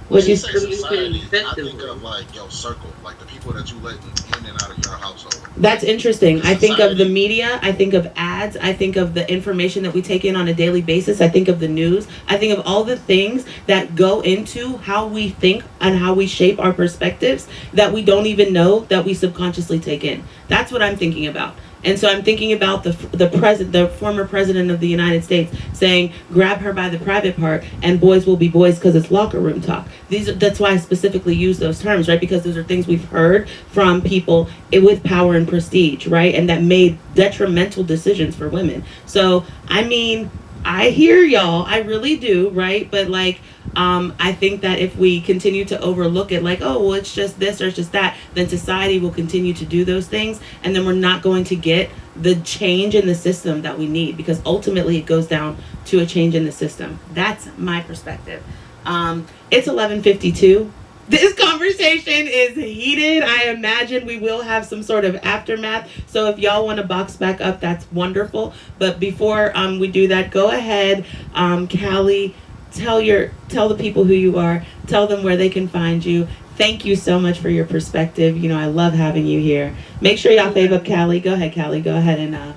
When you say say society, I think of like your circle, like the people that you let in and out of your household. That's interesting. I think of the media. I think of ads. I think of the information that we take in on a daily basis. I think of the news. I think of all the things that go into how we think and how we shape our perspectives that we don't even know that we subconsciously take in. That's what I'm thinking about. And so I'm thinking about the former president of the United States saying, grab her by the private part and boys will be boys because it's locker room talk. That's why I specifically use those terms, right? Because those are things we've heard from people with power and prestige, right? And that made detrimental decisions for women. So, I mean, I hear y'all. I really do, right? But like, I think that if we continue to overlook it like, oh, well, it's just this or it's just that, then society will continue to do those things. And then we're not going to get the change in the system that we need, because ultimately it goes down to a change in the system. That's my perspective. It's 11:52. This conversation is heated. I imagine we will have some sort of aftermath. So if y'all want to box back up, that's wonderful. But before we do that, go ahead, Callie, tell the people who you are. Tell them where they can find you. Thank you so much for your perspective. You know, I love having you here. Make sure y'all fave up Callie. Go ahead, Callie. Go ahead and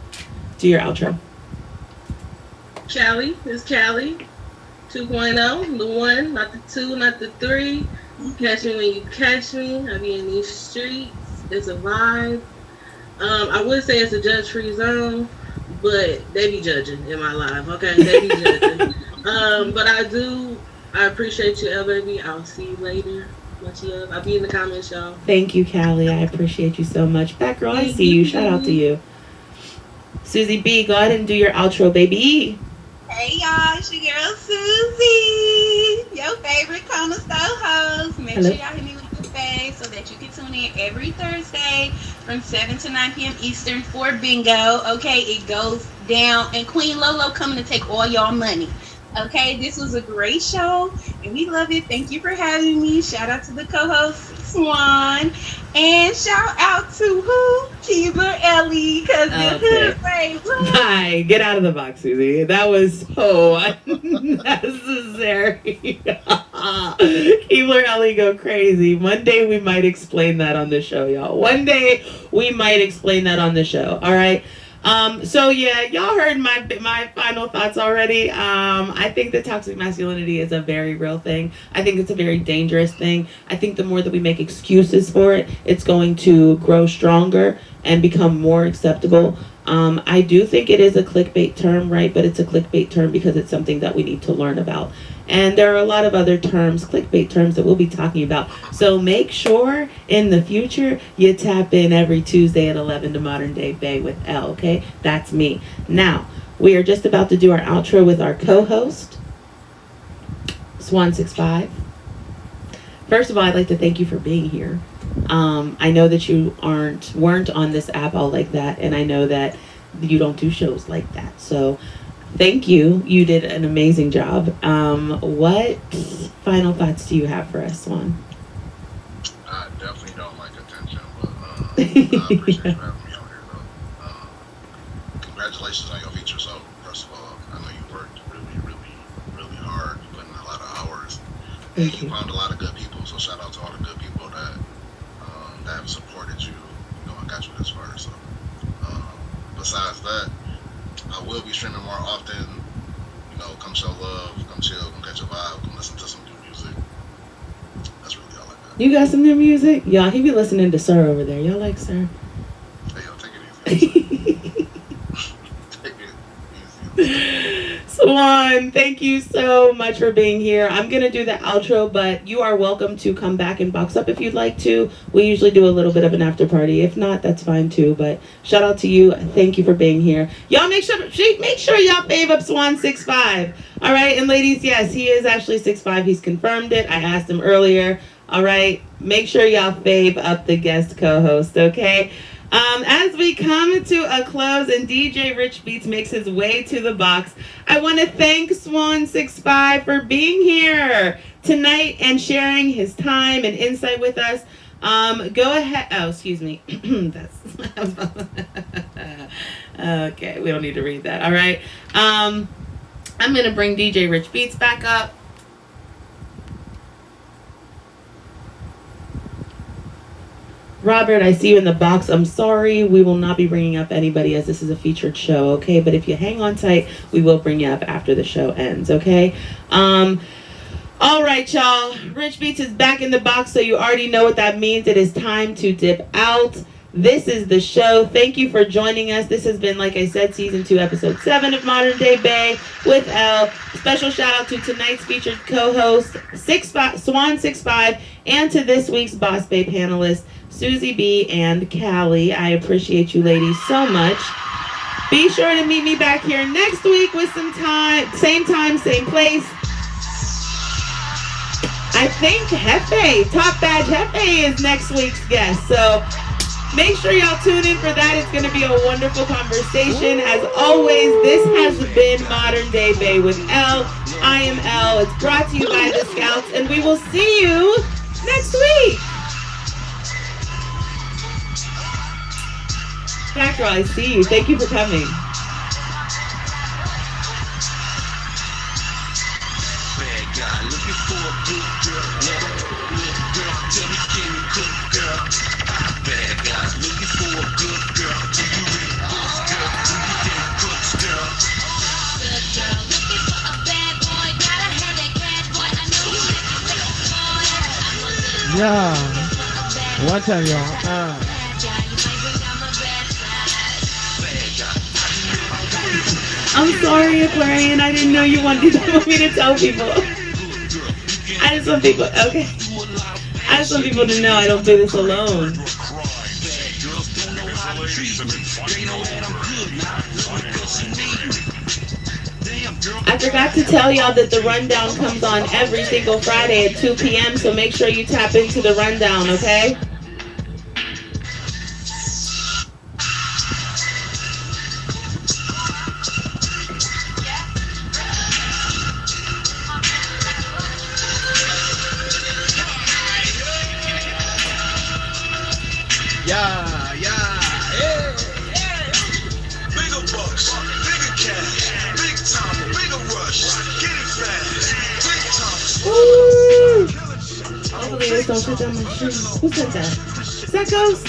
do your outro. Callie is Callie 2.0, the one, not the two, not the three. Catch me when you catch me. I be in these streets. It's a vibe. I would say it's a judge-free zone, but they be judging in my life. Okay, they be judging. But I appreciate you, Elle baby. I'll see you later. Much love. I'll be in the comments, y'all. Thank you, Callie. I appreciate you so much. Batgirl, I see you. Shout out to you. Susie B, go ahead and do your outro, baby. Hey y'all, it's your girl Susie, your favorite Corner Store host. Make sure y'all hit me with the fave so that you can tune in every Thursday from 7 to 9 p.m. Eastern for bingo. Okay, it goes down, and Queen Lolo coming to take all y'all money. Okay, this was a great show, and we love it. Thank you for having me. Shout out to the co-host Swan, and shout out to who? Keebler Ellie, because the hood way. Hi, get out of the box, Susie. That was so unnecessary. Keebler Ellie go crazy. One day we might explain that on the show, y'all. One day we might explain that on the show. All right. So yeah, y'all heard my final thoughts already. I think that toxic masculinity is a very real thing. I think it's a very dangerous thing. I think the more that we make excuses for it, it's going to grow stronger and become more acceptable. I do think it is a clickbait term, right? But it's a clickbait term because it's something that we need to learn about. And there are a lot of other terms, clickbait terms, that we'll be talking about. So make sure in the future you tap in every Tuesday at 11 to Modern Day Bay with Elle, okay? That's me. Now, we are just about to do our outro with our co-host, Swan65. First of all, I'd like to thank you for being here. I know that you weren't on this app all like that, and I know that you don't do shows like that. So thank you. You did an amazing job. What final thoughts do you have for us, Swan? I definitely don't like attention, but I appreciate you having me on here, though. Congratulations on your feature. So, first of all, I know you worked really hard. You put in a lot of hours. And you found a lot of good people. So, shout out to all the good people that have supported you, and got you this far. So, besides that, I will be streaming more often. Come show love, come chill, come catch a vibe, come listen to some new music. That's really all I got. You got some new music? Y'all, he be listening to Sir over there. Y'all like Sir? Hey, yo, take it easy. Take it easy. Swan, thank you so much for being here. I'm going to do the outro, but you are welcome to come back and box up if you'd like to. We usually do a little bit of an after party. If not, that's fine too, but shout out to you. Thank you for being here. Y'all make sure y'all fave up Swan65. All right, and ladies, yes, he is actually 6'5". He's confirmed it. I asked him earlier. All right, make sure y'all fave up the guest co-host, okay? As we come to a close and DJ Rich Beats makes his way to the box, I want to thank Swan65 for being here tonight and sharing his time and insight with us. Go ahead. Oh, excuse me. Okay, we don't need to read that. All right. I'm going to bring DJ Rich Beats back up. Robert, I see you in the box. I'm sorry, we will not be bringing up anybody as this is a featured show, okay? But if you hang on tight, we will bring you up after the show ends, okay? All right, y'all. Rich Beats is back in the box, so you already know what that means. It is time to dip out. This is the show. Thank you for joining us. This has been, like I said, Season 2, Episode 7 of Modern Day Bay with Elle. Special shout out to tonight's featured co-host, Swan65, and to this week's Boss Bay panelists, Susie B and Callie. I appreciate you ladies so much. Be sure to meet me back here next week with some time, same place. I think Hefe, Top Badge Hefe is next week's guest. So make sure y'all tune in for that. It's going to be a wonderful conversation. As always, this has been Modern Day Bay with Elle. I am Elle. It's brought to you by the Scouts, and we will see you Next week. Fat girl, I see you. Thank you for coming. Bad guy looking for a good girl. Little girl, tell me can you cook, girl? Bad guys looking for a good girl. Do you read books, girl? Do you think cooks, girl? Good girl, looking for a bad boy. Gotta have that bad boy. I know you like it with a boy. I want a Yeah. One time, y'all. bad guy. You might bring down my bad side. Bad guy. I'm sorry, Aquarian. I didn't know you wanted me to tell people. I just want people. Okay. I just want people to know I don't do this alone. I forgot to tell y'all that the rundown comes on every single Friday at 2 p.m. So make sure you tap into the rundown, okay? Yeah, yeah. Bigger bucks, bigger cash, big time, bigger rush, get it fast, big time. Woo! Hopefully this don't shut down my stream. Who said that? Is that Ghost?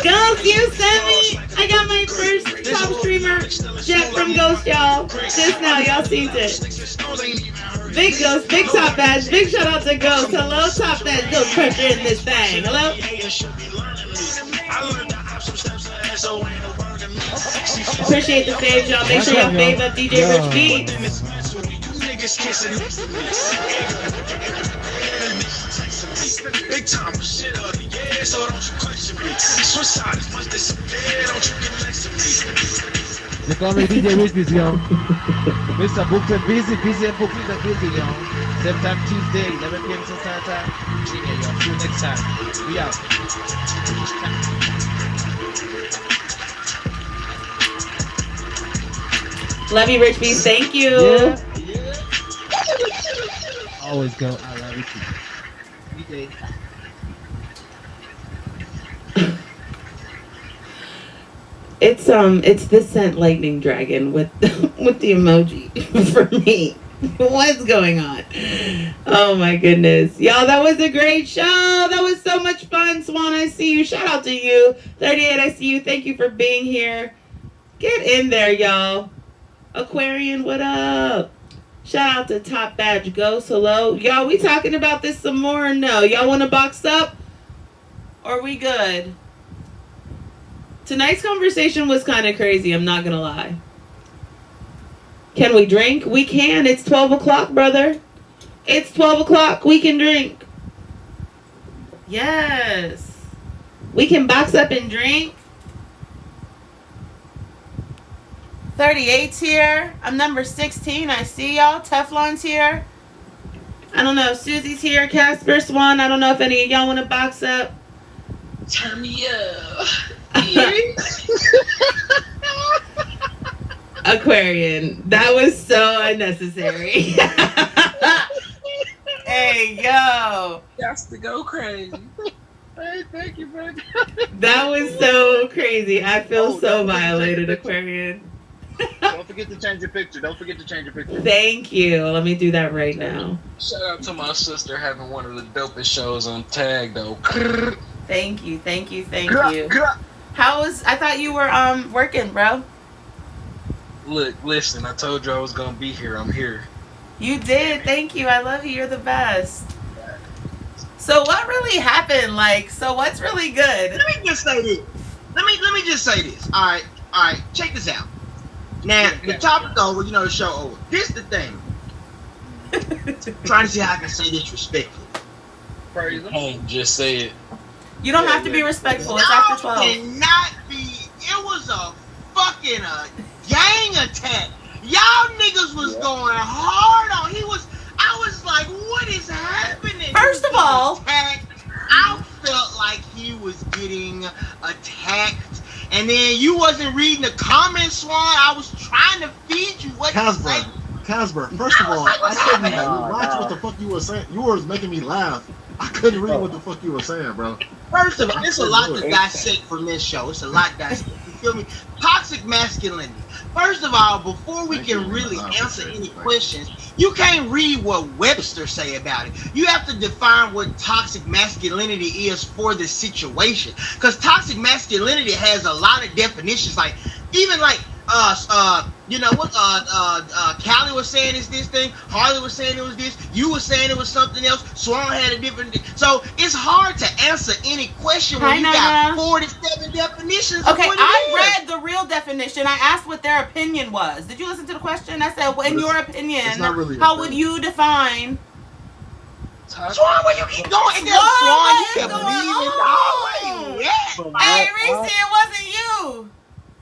Ghost, you sent me! I got my first top streamer jet from Ghost, y'all. Just now, y'all seen it. Big Ghost, big top badge, big shout out to Ghost. Hello, top badge, Ghost pressure in this thing. Hello? Appreciate the fave, y'all. Make sure y'all fave up DJ Rich B. Big time shit up, yeah, so don't you question me. Switch sides, must disappear, don't you get next to me. They call me DJ Rich Busy, yo. Mr. Booked busy, busy and booked and busy, yo. Same time Tuesday, 11 p.m. Central Time. Yeah, yo. See you next time. We out. Love you, Rich B. Thank you. Yeah. Always go. I love you too. DJ. It's the scent lightning dragon with with the emoji for me. What's going on? Oh my goodness. Y'all, that was a great show. That was so much fun. Swan, I see you. Shout out to you. 38, I see you. Thank you for being here. Get in there, y'all. Aquarian, what up? Shout out to Top Badge Ghost. Hello. Y'all, we talking about this some more or no? Y'all want to box up? Or we good? Tonight's conversation was kind of crazy, I'm not going to lie. Can we drink? We can. It's 12 o'clock, brother. It's 12 o'clock. We can drink. Yes. We can box up and drink. 38's here. I'm number 16. I see y'all. Teflon's here. I don't know. Susie's here. Casper, Swan. I don't know if any of y'all want to box up. Turn me up. Aquarian, that was so unnecessary. Hey, yo. That's to go crazy. Hey, thank you, man. That was so crazy. I feel so violated, Aquarian. Don't forget to change your picture. Thank you. Let me do that right now. Shout out to my sister having one of the dopest shows on Tag, though. Thank you. I thought you were working, bro. Look, listen, I told you I was gonna be here. I'm here. You did. Thank you. I love you. You're the best. So what really happened? What's really good? Let me just say this. Let me just say this. All right. Check this out. Now the topic over. The show over. This the thing. Trying to see how I can say this respectfully. Hey, just say it. You don't have to be respectful. It's after 12. Cannot be. It was a fucking gang attack. Y'all niggas was going hard on. I was like, what is happening? First of all, I felt like he was getting attacked. And then you wasn't reading the comments, Swan. I was trying to feed you what to say. Casper, first of all, I couldn't watch what the fuck you were saying. You were making me laugh. I couldn't read what the fuck you were saying, bro. First of all, there's a lot to dissect from this show. It's a lot to dissect. You feel me? Toxic masculinity. First of all, before we can really answer any questions, you can't read what Webster say about it. You have to define what toxic masculinity is for the situation. Because toxic masculinity has a lot of definitions. Like, even like, you know what Callie was saying is this thing, Harley was saying it was this, you were saying it was something else, Swan had a different so it's hard to answer any question when you got 47 definitions. Okay, I read the real definition. I asked what their opinion was. Did you listen to the question? I said, well, in your opinion, how would you define Swan? When you keep going and then Swan, you kept leaving always. Hey, Reese, it wasn't you.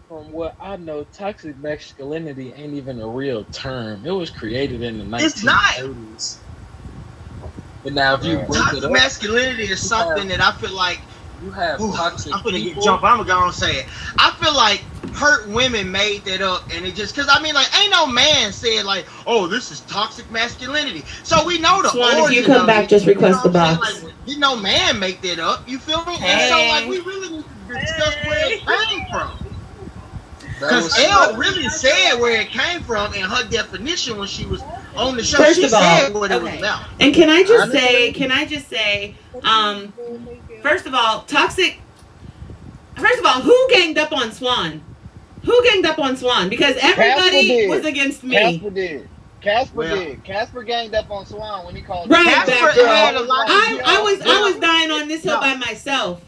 From what I know, toxic masculinity ain't even a real term. It was created in the 1980s. It's not. But now, if you break toxic it up, masculinity is something that I feel like you have toxic. I'm gonna get jump. I'm gonna go and say it. I feel like hurt women made that up, and it just because I mean, like, ain't no man said like, "Oh, this is toxic masculinity." So we know the Swan, origin. if you come back, just request the box. Like, did no man make that up? You feel me? And so like, we really need to discuss where it came from. Because Elle really said where it came from in her definition when she was on the show. First She of all, said what it was about. And can I just say, first of all, who ganged up on Swan? Who ganged up on Swan? Because everybody was against me. Casper did. Casper ganged up on Swan when he called. Right, Casper had a lot of I was dying on this hill by myself.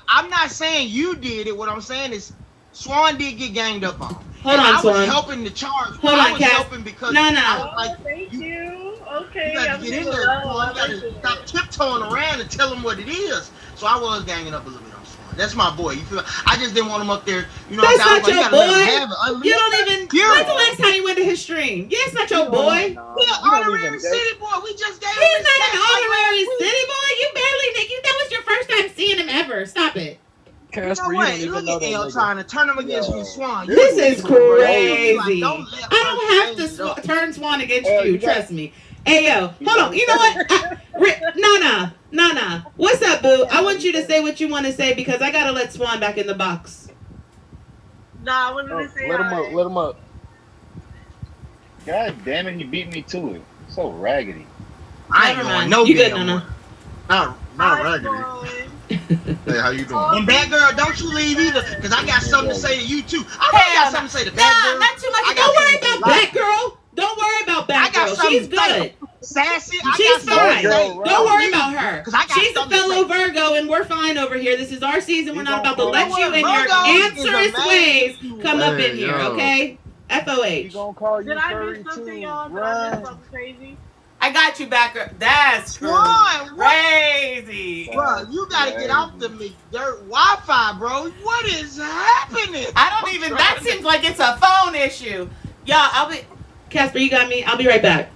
I'm not saying you did it. What I'm saying is Swan did get ganged up on. Hold on, Swan. I was helping the charge. Hold on, I was Cass. helping because No. I was like, Thank you. Okay. You got to get in there. You got to stop tiptoeing around and tell them what it is. So I was ganging up a little bit on Swan. That's my boy. You feel? I just didn't want him up there. You know, That's I was not your like, boy. You don't even. When's the last time you went to his stream? Yeah, it's not your boy. Yeah, honorary city boy. We just gave him. He's not an honorary city boy. You barely. That was your first time seeing him ever. Stop it. Casper, you know what? Look at Elle trying to turn him against you, Swan. This is crazy. Like, I don't have to turn Swan against you. Trust me. Hey, yo. Hold on. You know what? Nana. What's up, boo? I want you to say what you want to say because I got to let Swan back in the box. Nah, I wanted to say let him up. God damn it, he beat me to it. So raggedy. I ain't going no you good, damn Nana. Not raggedy. Hey, how you doing? And bad girl, don't you leave either, because I got something to say to you too. I got something to say to bad girl. Not too much. Don't worry about bad girl. Don't worry about bad girl. She's good. Sassy. She's fine. Don't worry about her. I got She's a fellow Virgo, and we're fine over here. This is our season. We're not about to let you and your cancerous ways come up in here, okay? FOH. Did I miss something, y'all? Did I miss something crazy? I got you back. That's crazy. Bro, you gotta get off the dirt Wi-Fi, bro. What is happening? That seems like it's a phone issue. Y'all, Casper, you got me? I'll be right back.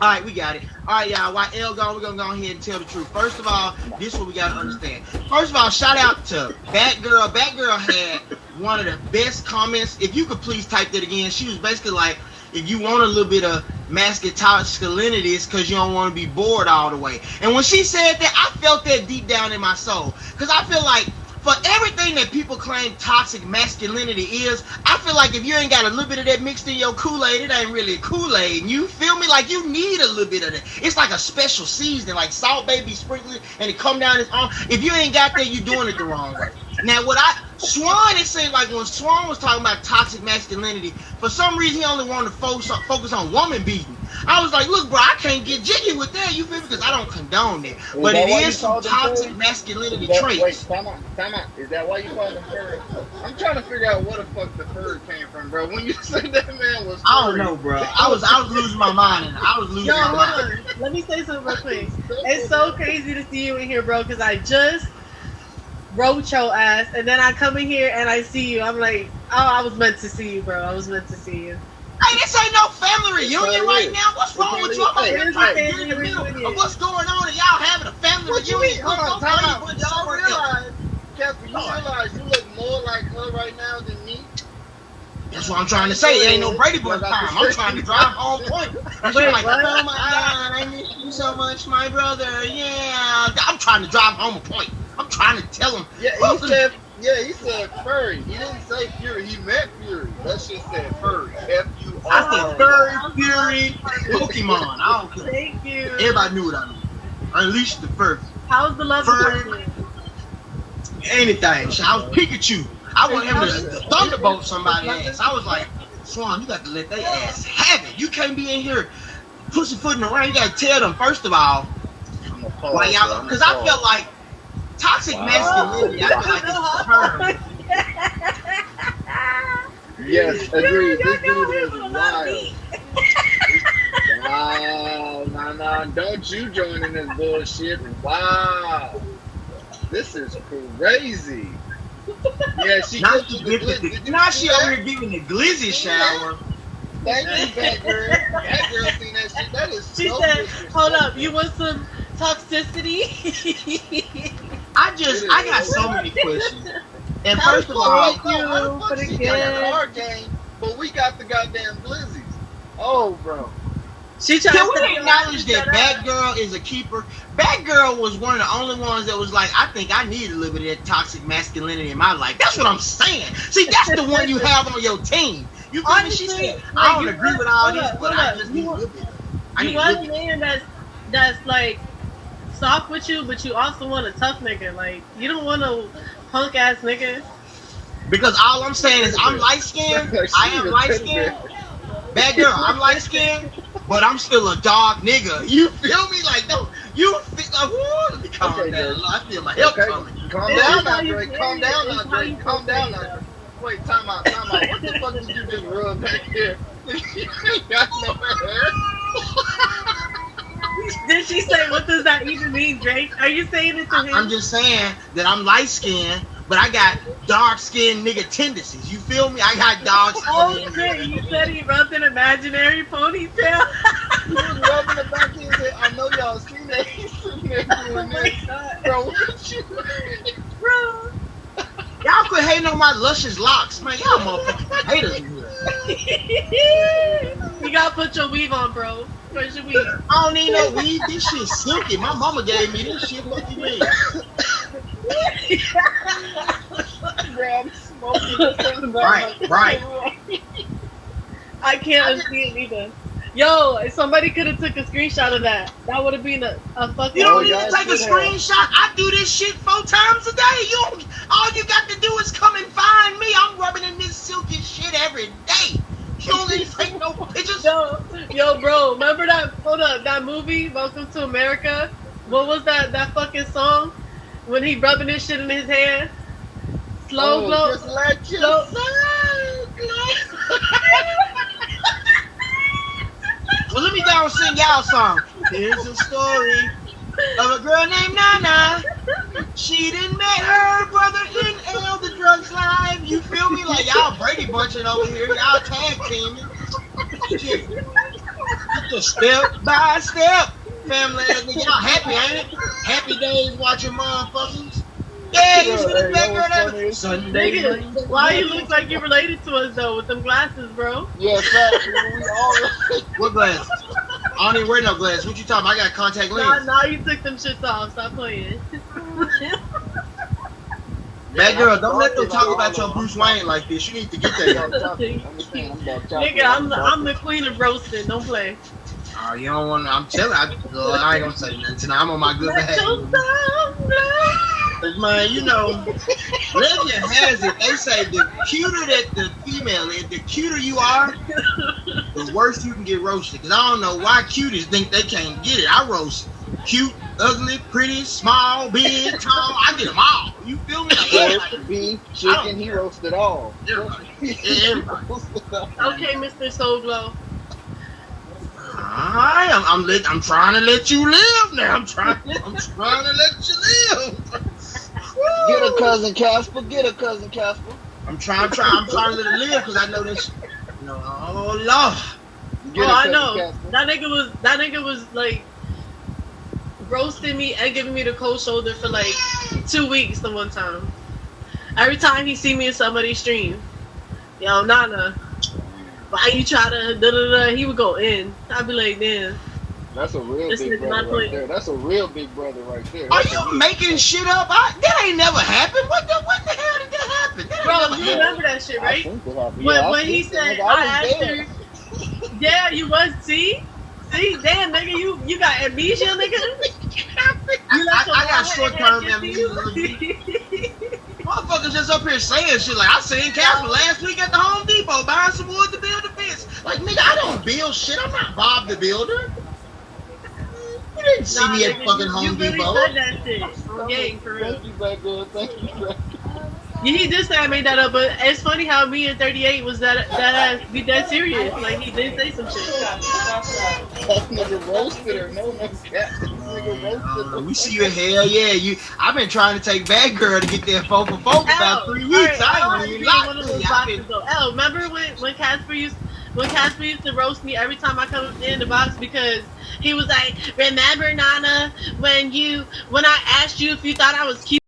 All right, we got it. All right, y'all. While Elle gone, we're going to go ahead and tell the truth. First of all, this is what we got to understand. First of all, shout out to Batgirl. Batgirl had one of the best comments. If you could please type that again. She was basically like, if you want a little bit of masculinity, it's because you don't want to be bored all the way. And when she said that, I felt that deep down in my soul. Because I feel like for everything that people claim toxic masculinity is, I feel like if you ain't got a little bit of that mixed in your Kool-Aid, it ain't really Kool-Aid. And you feel me? Like you need a little bit of that. It's like a special seasoning, like Salt Baby sprinkling, and it come down his arm. If you ain't got that, you doing it the wrong way. Now, Swan, it seemed like when Swan was talking about toxic masculinity, for some reason he only wanted to focus on woman beating. I was like, look, bro, I can't get jiggy with that, you feel me? Because I don't condone that. But it is some toxic masculinity traits. Wait, time out. Is that why you call them fur? I'm trying to figure out where the fuck the fur came from, bro. When you said that man was furry. I don't know, bro. I was losing my mind. Let me say something real quick. It's so crazy to see you in here, bro, because I just wrote your ass, and then I come in here and I see you. I'm like, oh, I was meant to see you, bro. I was meant to see you. Hey, this ain't no family reunion right now. What's wrong with you? I'm here trying to get in the middle of what's going on and y'all having a family reunion. Hold on, time out. Y'all realize, Casper, you realize you look more like her right now than me? That's what I'm trying to say. It ain't no Brady Bunch time. I'm trying to drive home point. And she's like, oh my God, I miss you so much, my brother. Yeah. I'm trying to drive home a point. I'm trying to tell him. He said furry. He didn't say fury. He meant fury. That shit said furry. F-U-R. I said furry, fury, Pokemon. I don't care. Thank you. Everybody knew what I mean. Unleash the fur. How's the love Furry. Anything. So I was Pikachu. I want him to thunderbolt somebody's ass. I was like, Swan, you got to let their ass have it. You can't be in here pussyfooting around. You got to tell them, first of all, why y'all, because I felt like toxic masculinity, I feel like it's a term. Yes, agreed. This dude is wild. Wow, nah, don't you join in this bullshit. Wow. This is crazy. Yeah, she now she over here giving the glizzy shower. Thank you, that girl. That girl seen that shit. That is She so said, hold up, you want some toxicity? I got so many questions. And first of all, she got our game, but we got the goddamn glizzies. Oh, bro. Can we acknowledge that Batgirl is a keeper? Batgirl was one of the only ones that was like, I think I need a little bit of that toxic masculinity in my life. That's what I'm saying. See, that's the one you have on your team. You feel me? She said, I don't agree with all this, but I just need a little bit. You want a man that's like soft with you, but you also want a tough nigga. Like, you don't want a punk ass nigga. Because all I'm saying is I'm light skinned. I am light skinned. Bad girl, I'm light skinned, but I'm still a dog nigga. You feel me? Like, no, you feel like, whoa, let me calm down. I feel my help coming. Calm down now, Drake. Calm down now, Drake. Calm down now. Wait, time out. What the fuck did you just rub back here? You ain't got no hair. Did she say, what does that even mean, Drake? Are you saying it to him? I'm just saying that I'm light skinned, but I got dark skinned nigga tendencies. You feel me? I got dark skin. Oh shit, you said he rubbed an imaginary ponytail. He was rubbing the back of his head. I know y'all seen that. He's sitting there doing this. Bro, what you Bro. Y'all quit hating on my luscious locks, man. Y'all motherfucking haters in here. You gotta put your weave on, bro. Where's your weave? I don't need no weave. This shit's silky. My mama gave me this shit. What you mean? Bro, I'm smoking. Right. I can't unsee it either. Yo, if somebody could have took a screenshot of that. That would have been a fucking. You don't even take a screenshot. I do this shit 4 times a day. All you got to do is come and find me. I'm rubbing in this silky shit every day. You don't even take no pictures. Yo, bro, remember that? Hold up, that movie, Welcome to America. What was that fucking song? When he rubbing this shit in his hand. Slow glow. Just let you Slow. Well, let me go and sing y'all a song. Here's a story of a girl named Nana. She didn't met her brother in ELLE The Drugg's life. You feel me? Like y'all Brady bunching over here. Y'all tag teaming. Just step by step. Family, y'all happy, ain't it? Happy days watching motherfuckers. Yeah, you see the bad girl that Sunday. Nigga, why you look like you related to us though with them glasses, bro? Yeah, facts. We all. What glasses? I don't even wear no glasses. What you talking about? I got contact lenses. Now you took them shits off. Stop playing. Bad girl, don't let them talk about your Bruce Wayne like this. You need to get that. Nigga, I'm the queen of roasting. Don't play. Oh, you don't want to. I'm telling you. I ain't gonna say nothing tonight. I'm on my good behavior. Man, you know, legend has it. They say the cuter that the female is, the cuter you are, the worse you can get roasted. Because I don't know why cuties think they can't get it. I roast cute, ugly, pretty, small, big, tall. I get them all. You feel me? Pork, beef, chicken, he roasted all. Everybody. Okay, Mr. Soul Glow. I'm trying to let you live now. I'm trying to let you live. Get a cousin Casper. Get a cousin Casper. I'm trying to let it live because I know this. Oh Lord. Oh, I know. Casper. That nigga was like roasting me and giving me the cold shoulder for like 2 weeks the one time. Every time he see me in somebody's stream. yo, Nana, why you try to da-da-da? He would go in. I'd be like, damn. That's a real This big nigga not brother right playing. there. That's a real big brother right there. Are That's a you real- making shit up? That ain't never happened. What the hell did that happen? That ain't Bro, never you happened. remember that shit, I right? think it happened. When, Yeah, when he think that, said, nigga, I was asked there. her, yeah, you was, see, damn, nigga, you got amnesia, nigga. I got short-term amnesia. Motherfuckers just up here saying shit like I seen Casper last week at the Home Depot buying some wood to build a fence. Like nigga, I don't build shit. I'm not Bob the Builder. You didn't see me at fucking Home you really Depot. said that shit. Gang, for real. Thank you, back good. Thank you, back Yeah, he did say I made that up, but it's funny how me and 38 was that ass be that serious. Like he did say some shit. That nigga roasted her. No cap. This nigga roasted her. We see you. Hell yeah, I've been trying to take Bad Girl to get that 4 for 4 for about 3 weeks. I ain't even one of those lied boxes to you. though. L, remember when Casper used to roast me every time I come in the box because he was like, "Remember, Nana, when I asked you if you thought I was cute."